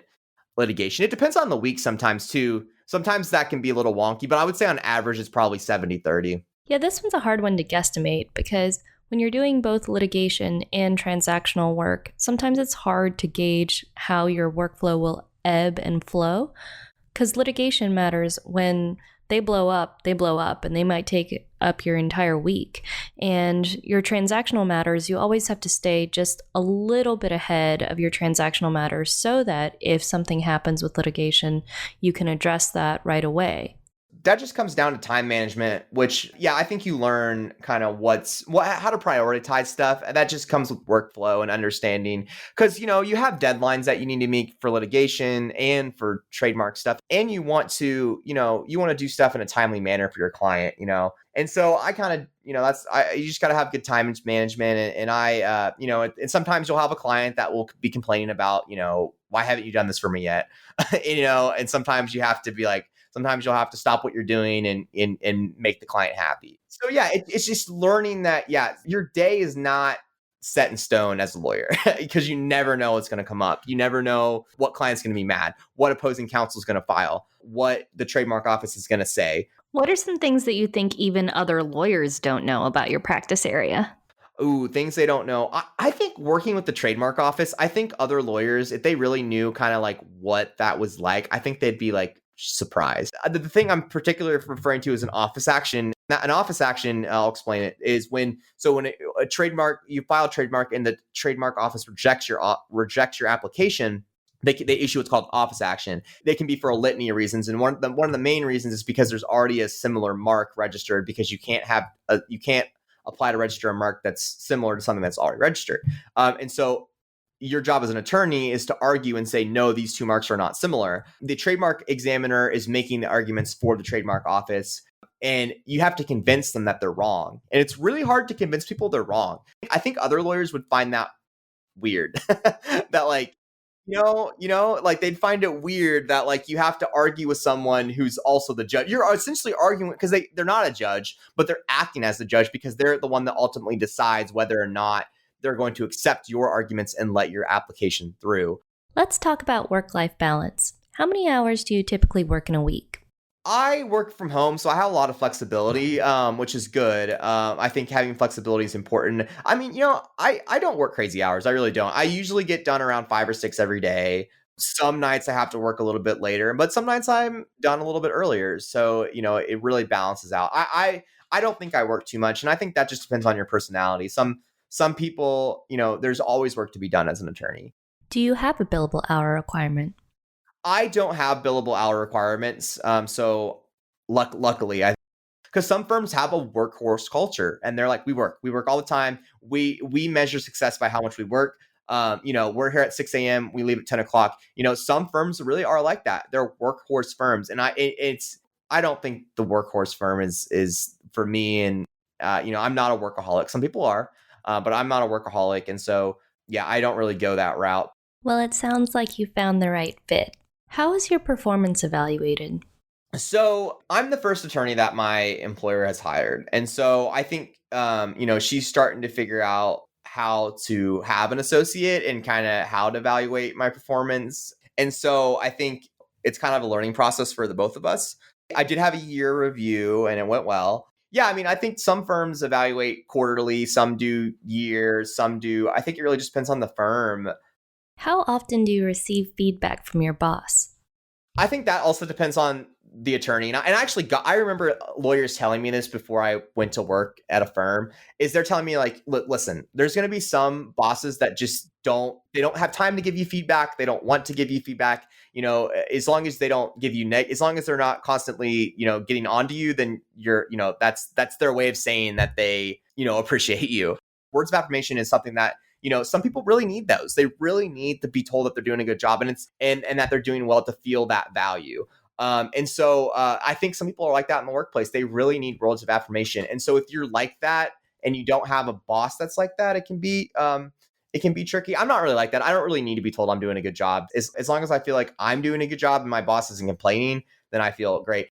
litigation. It depends on the week sometimes too. Sometimes that can be a little wonky, but I would say on average it's probably 70-30. Yeah, this one's a hard one to guesstimate because when you're doing both litigation and transactional work, sometimes it's hard to gauge how your workflow will ebb and flow because litigation matters. When they blow up, and they might take up your entire week. And your transactional matters, you always have to stay just a little bit ahead of your transactional matters so that if something happens with litigation, you can address that right away. That just comes down to time management, which, yeah, I think you learn kind of how to prioritize stuff. And that just comes with workflow and understanding because, you have deadlines that you need to meet for litigation and for trademark stuff. And you want to do stuff in a timely manner for your client, And so I kind of, you just got to have good time management. And I, and sometimes you'll have a client that will be complaining about, why haven't you done this for me yet? And sometimes you have to be like, sometimes you'll have to stop what you're doing and make the client happy. So yeah, it's just learning that, yeah, your day is not set in stone as a lawyer because you never know what's going to come up. You never know what client's going to be mad, what opposing counsel is going to file, what the trademark office is going to say. What are some things that you think even other lawyers don't know about your practice area? Ooh, things they don't know. I think working with the trademark office, I think other lawyers, if they really knew kind of like what that was like, I think they'd be like surprised. The thing I'm particularly referring to is an office action. Now, an office action, I'll explain it, is when a trademark, you file a trademark and the trademark office rejects your application, they issue what's called office action. They can be for a litany of reasons, and one of the main reasons is because there's already a similar mark registered because you can't apply to register a mark that's similar to something that's already registered. And so your job as an attorney is to argue and say, no, these two marks are not similar. The trademark examiner is making the arguments for the trademark office, and you have to convince them that they're wrong. And it's really hard to convince people they're wrong. I think other lawyers would find that weird. That like, like they'd find it weird that like you have to argue with someone who's also the judge. You're essentially arguing because they're not a judge, but they're acting as the judge because they're the one that ultimately decides whether or not they're going to accept your arguments and let your application through. Let's talk about work-life balance. How many hours do you typically work in a week? I work from home, so I have a lot of flexibility, which is good. I think having flexibility is important. I mean, I don't work crazy hours. I really don't. I usually get done around 5 or 6 every day. Some nights I have to work a little bit later, but some nights I'm done a little bit earlier. So, it really balances out. I don't think I work too much, and I think that just depends on your personality. Some people, there's always work to be done as an attorney. Do you have a billable hour requirement? I don't have billable hour requirements. So luckily, because some firms have a workhorse culture and they're like, we work all the time. We measure success by how much we work. We're here at 6 a.m. We leave at 10 o'clock. Some firms really are like that. They're workhorse firms. And I don't think the workhorse firm is for me. And, I'm not a workaholic. Some people are, but I'm not a workaholic. And so, yeah, I don't really go that route. Well, it sounds like you found the right fit. How is your performance evaluated? So I'm the first attorney that my employer has hired. And so I think, she's starting to figure out how to have an associate and kind of how to evaluate my performance. And so I think it's kind of a learning process for the both of us. I did have a year review and it went well. Yeah, I mean, I think some firms evaluate quarterly, some do years, some do. I think it really just depends on the firm. How often do you receive feedback from your boss? I think that also depends on the attorney. And I remember lawyers telling me this before I went to work at a firm, is they're telling me like, listen, there's going to be some bosses that just don't have time to give you feedback. They don't want to give you feedback. As long as they don't give you as long as they're not constantly, getting onto you, then you're, that's their way of saying that they, appreciate you. Words of affirmation is something that, some people really need those. They really need to be told that they're doing a good job and that they're doing well to feel that value. And so I think some people are like that in the workplace. They really need words of affirmation. And so if you're like that and you don't have a boss that's like that, it can be it can be tricky. I'm not really like that. I don't really need to be told I'm doing a good job. As long as I feel like I'm doing a good job and my boss isn't complaining, then I feel great.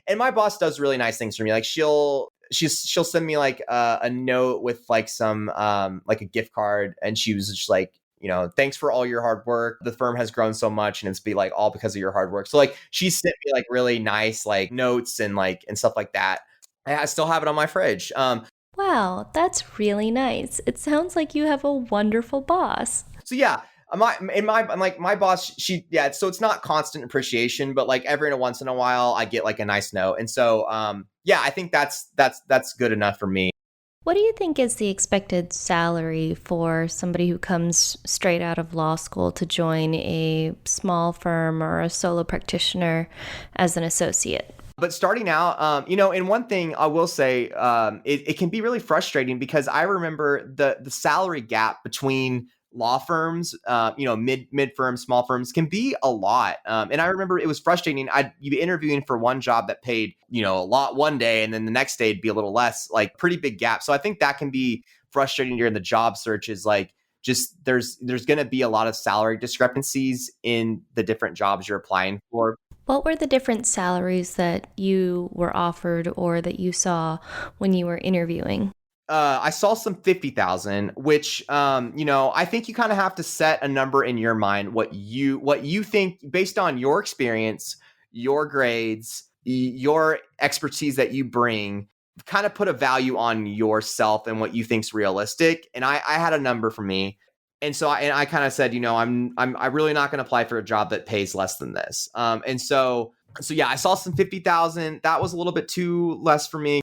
And my boss does really nice things for me. Like she'll send me like a note with like some like a gift card, and she was just like, thanks for all your hard work. The firm has grown so much, and it's like all because of your hard work. So like she sent me like really nice like notes and stuff like that. I still have it on my fridge. Wow, that's really nice. It sounds like you have a wonderful boss. So yeah, my boss, so it's not constant appreciation, but like every once in a while I get like a nice note. And so I think that's good enough for me. What do you think is the expected salary for somebody who comes straight out of law school to join a small firm or a solo practitioner as an associate? But starting out, and one thing I will say, it can be really frustrating because I remember the salary gap between law firms, mid firms, small firms can be a lot. And I remember it was frustrating. I'd be interviewing for one job that paid, a lot one day, and then the next day it'd be a little less, like pretty big gap. So I think that can be frustrating during the job search, is like, just there's going to be a lot of salary discrepancies in the different jobs you're applying for. What were the different salaries that you were offered or that you saw when you were interviewing? I saw some 50,000, which, I think you kind of have to set a number in your mind, what you think based on your experience, your grades, your expertise that you bring, kind of put a value on yourself and what you think's realistic. And I had a number for me. And so I kind of said, I'm really not going to apply for a job that pays less than this. So yeah, I saw some 50,000. That was a little bit too less for me.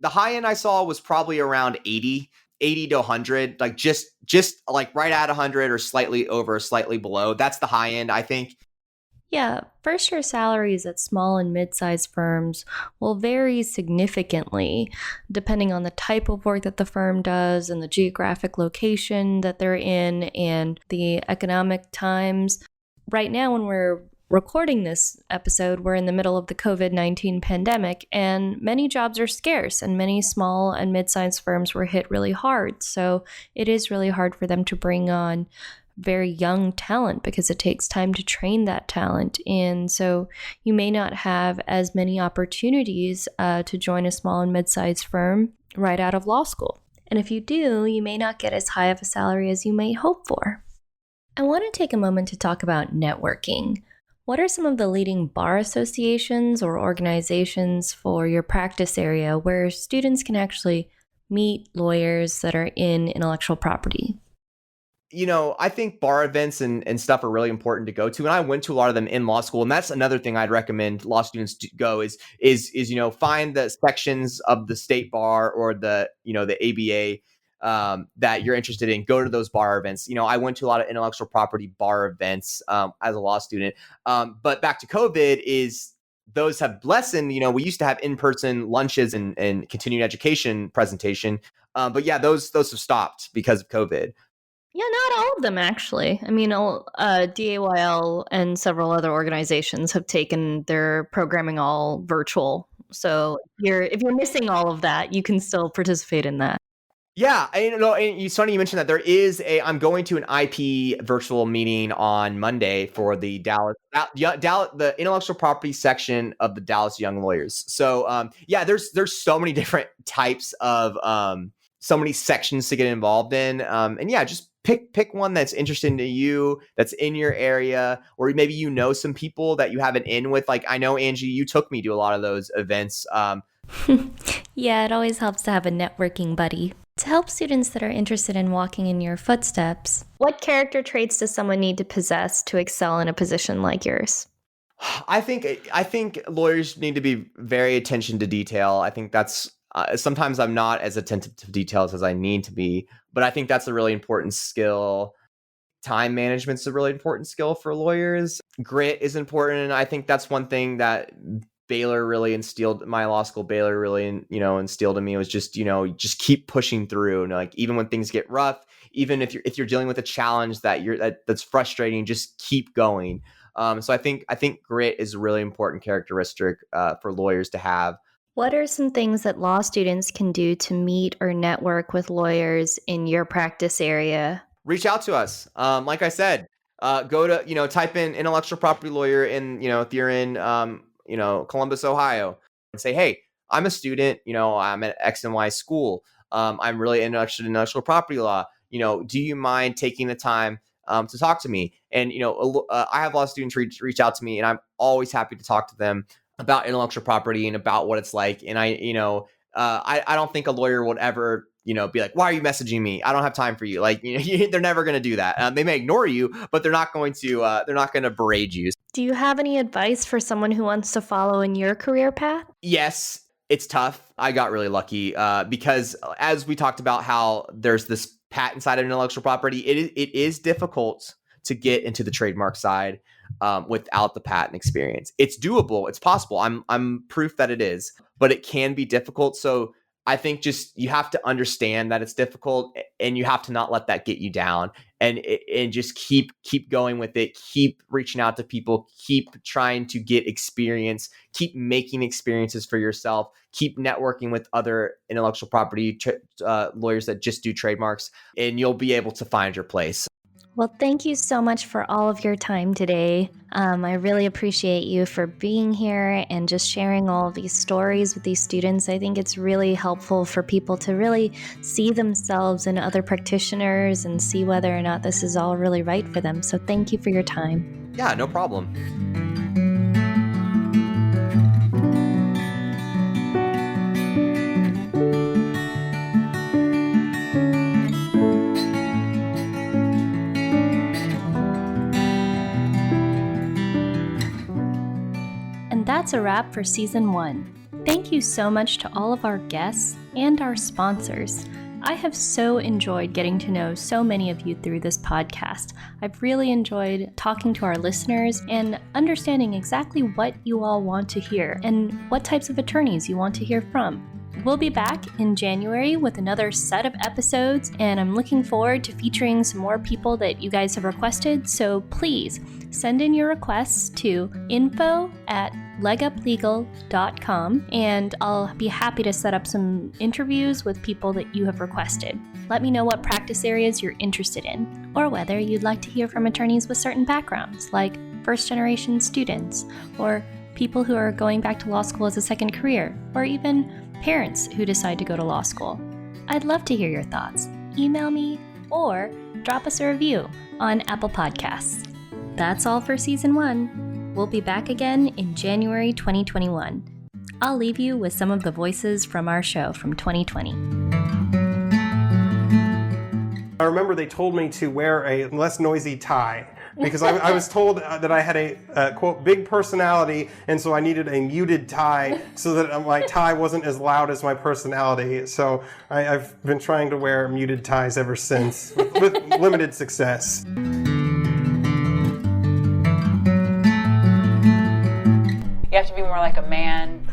The high end I saw was probably around 80 to 100, like just like right at 100 or slightly over, slightly below. That's the high end, I think. Yeah, first year salaries at small and mid-sized firms will vary significantly depending on the type of work that the firm does and the geographic location that they're in and the economic times. Right now, when we're recording this episode, we're in the middle of the COVID-19 pandemic, and many jobs are scarce, and many small and mid-sized firms were hit really hard. So it is really hard for them to bring on very young talent because it takes time to train that talent. And so you may not have as many opportunities to join a small and mid-sized firm right out of law school. And if you do, you may not get as high of a salary as you may hope for. I want to take a moment to talk about networking. What are some of the leading bar associations or organizations for your practice area where students can actually meet lawyers that are in intellectual property? I think bar events and stuff are really important to go to. And I went to a lot of them in law school. And that's another thing I'd recommend law students to go is find the sections of the state bar or the ABA that you're interested in. Go to those bar events. I went to a lot of intellectual property bar events as a law student. But back to COVID is those have lessened. We used to have in-person lunches and continuing education presentation. But yeah, those have stopped because of COVID. Yeah, not all of them, actually. I mean, DAYL and several other organizations have taken their programming all virtual. So if you're missing all of that, you can still participate in that. Yeah, and it's funny you mentioned that. I'm going to an IP virtual meeting on Monday for the the intellectual property section of the Dallas Young Lawyers. So there's so many different types of so many sections to get involved in. And yeah, just pick one that's interesting to you, that's in your area, or maybe some people that you have an in with. Like I know, Angie, you took me to a lot of those events. Yeah, it always helps to have a networking buddy. To help students that are interested in walking in your footsteps, what character traits does someone need to possess to excel in a position like yours? I think lawyers need to be very attention to detail. I think that's sometimes I'm not as attentive to details as I need to be, but I think that's a really important skill. Time management's a really important skill for lawyers. Grit is important, and I think that's one thing that Baylor really instilled. My law school, Baylor really, instilled in me was just keep pushing through. And like even when things get rough, even if you're dealing with a challenge that's frustrating, just keep going. So I think grit is a really important characteristic for lawyers to have. What are some things that law students can do to meet or network with lawyers in your practice area reach out to us. Like I said, go to, type in intellectual property lawyer in, if you're in, Columbus, Ohio, and say, hey, I'm a student, I'm at X and Y school. I'm really interested in intellectual property law. Do you mind taking the time to talk to me? And, I have a lot of students reach out to me, and I'm always happy to talk to them about intellectual property and about what it's like. And I don't think a lawyer would ever, be like, why are you messaging me? I don't have time for you. Like, they're never going to do that. They may ignore you, but they're not going to berate you. Do you have any advice for someone who wants to follow in your career path? Yes, it's tough. I got really lucky because as we talked about how there's this patent side of intellectual property, it is difficult to get into the trademark side without the patent experience. It's doable. It's possible. I'm proof that it is, but it can be difficult. So I think just you have to understand that it's difficult, and you have to not let that get you down, and just keep going with it. Keep reaching out to people. Keep trying to get experience. Keep making experiences for yourself. Keep networking with other intellectual property lawyers that just do trademarks, and you'll be able to find your place. Well, thank you so much for all of your time today. I really appreciate you for being here and just sharing all of these stories with these students. I think it's really helpful for people to really see themselves in other practitioners and see whether or not this is all really right for them. So thank you for your time. Yeah, no problem. That's a wrap for Season 1. Thank you so much to all of our guests and our sponsors. I have so enjoyed getting to know so many of you through this podcast. I've really enjoyed talking to our listeners and understanding exactly what you all want to hear and what types of attorneys you want to hear from. We'll be back in January with another set of episodes, and I'm looking forward to featuring some more people that you guys have requested, so please send in your requests to info@leguplegal.com, and I'll be happy to set up some interviews with people that you have requested. Let me know what practice areas you're interested in, or whether you'd like to hear from attorneys with certain backgrounds, like first-generation students, or people who are going back to law school as a second career, or even parents who decide to go to law school. I'd love to hear your thoughts. Email me or drop us a review on Apple Podcasts. That's all for Season 1. We'll be back again in January 2021. I'll leave you with some of the voices from our show from 2020. I remember they told me to wear a less noisy tie because I was told that I had a quote, big personality, and so I needed a muted tie so that my tie wasn't as loud as my personality. So I've been trying to wear muted ties ever since with limited success. You have to be more like a man,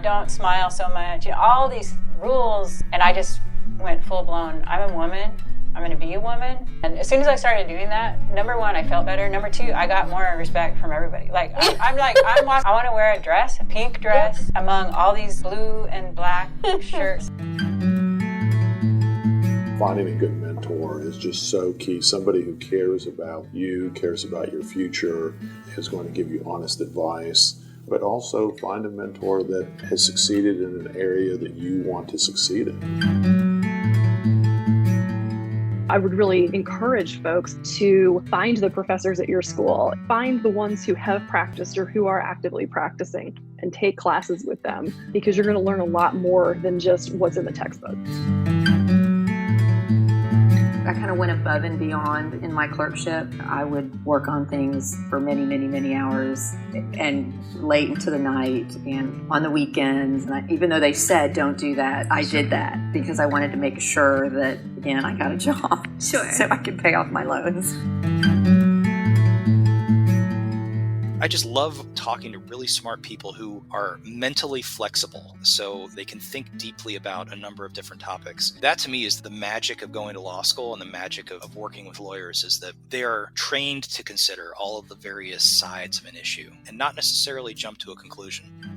don't smile so much, all these rules. And I just went full blown, I'm a woman, I'm gonna be a woman. And as soon as I started doing that, number one, I felt better. Number two, I got more respect from everybody. Like, I wanna wear a dress, a pink dress, among all these blue and black shirts. Finding a good mentor is just so key. Somebody who cares about you, cares about your future, is going to give you honest advice, but also find a mentor that has succeeded in an area that you want to succeed in. I would really encourage folks to find the professors at your school, find the ones who have practiced or who are actively practicing, and take classes with them, because you're going to learn a lot more than just what's in the textbook. I kind of went above and beyond in my clerkship. I would work on things for many, many, many hours and late into the night and on the weekends. And even though they said don't do that, I did that because I wanted to make sure that, again, I got a job so I could pay off my loans. I just love talking to really smart people who are mentally flexible so they can think deeply about a number of different topics. That to me is the magic of going to law school, and the magic of working with lawyers is that they're trained to consider all of the various sides of an issue and not necessarily jump to a conclusion.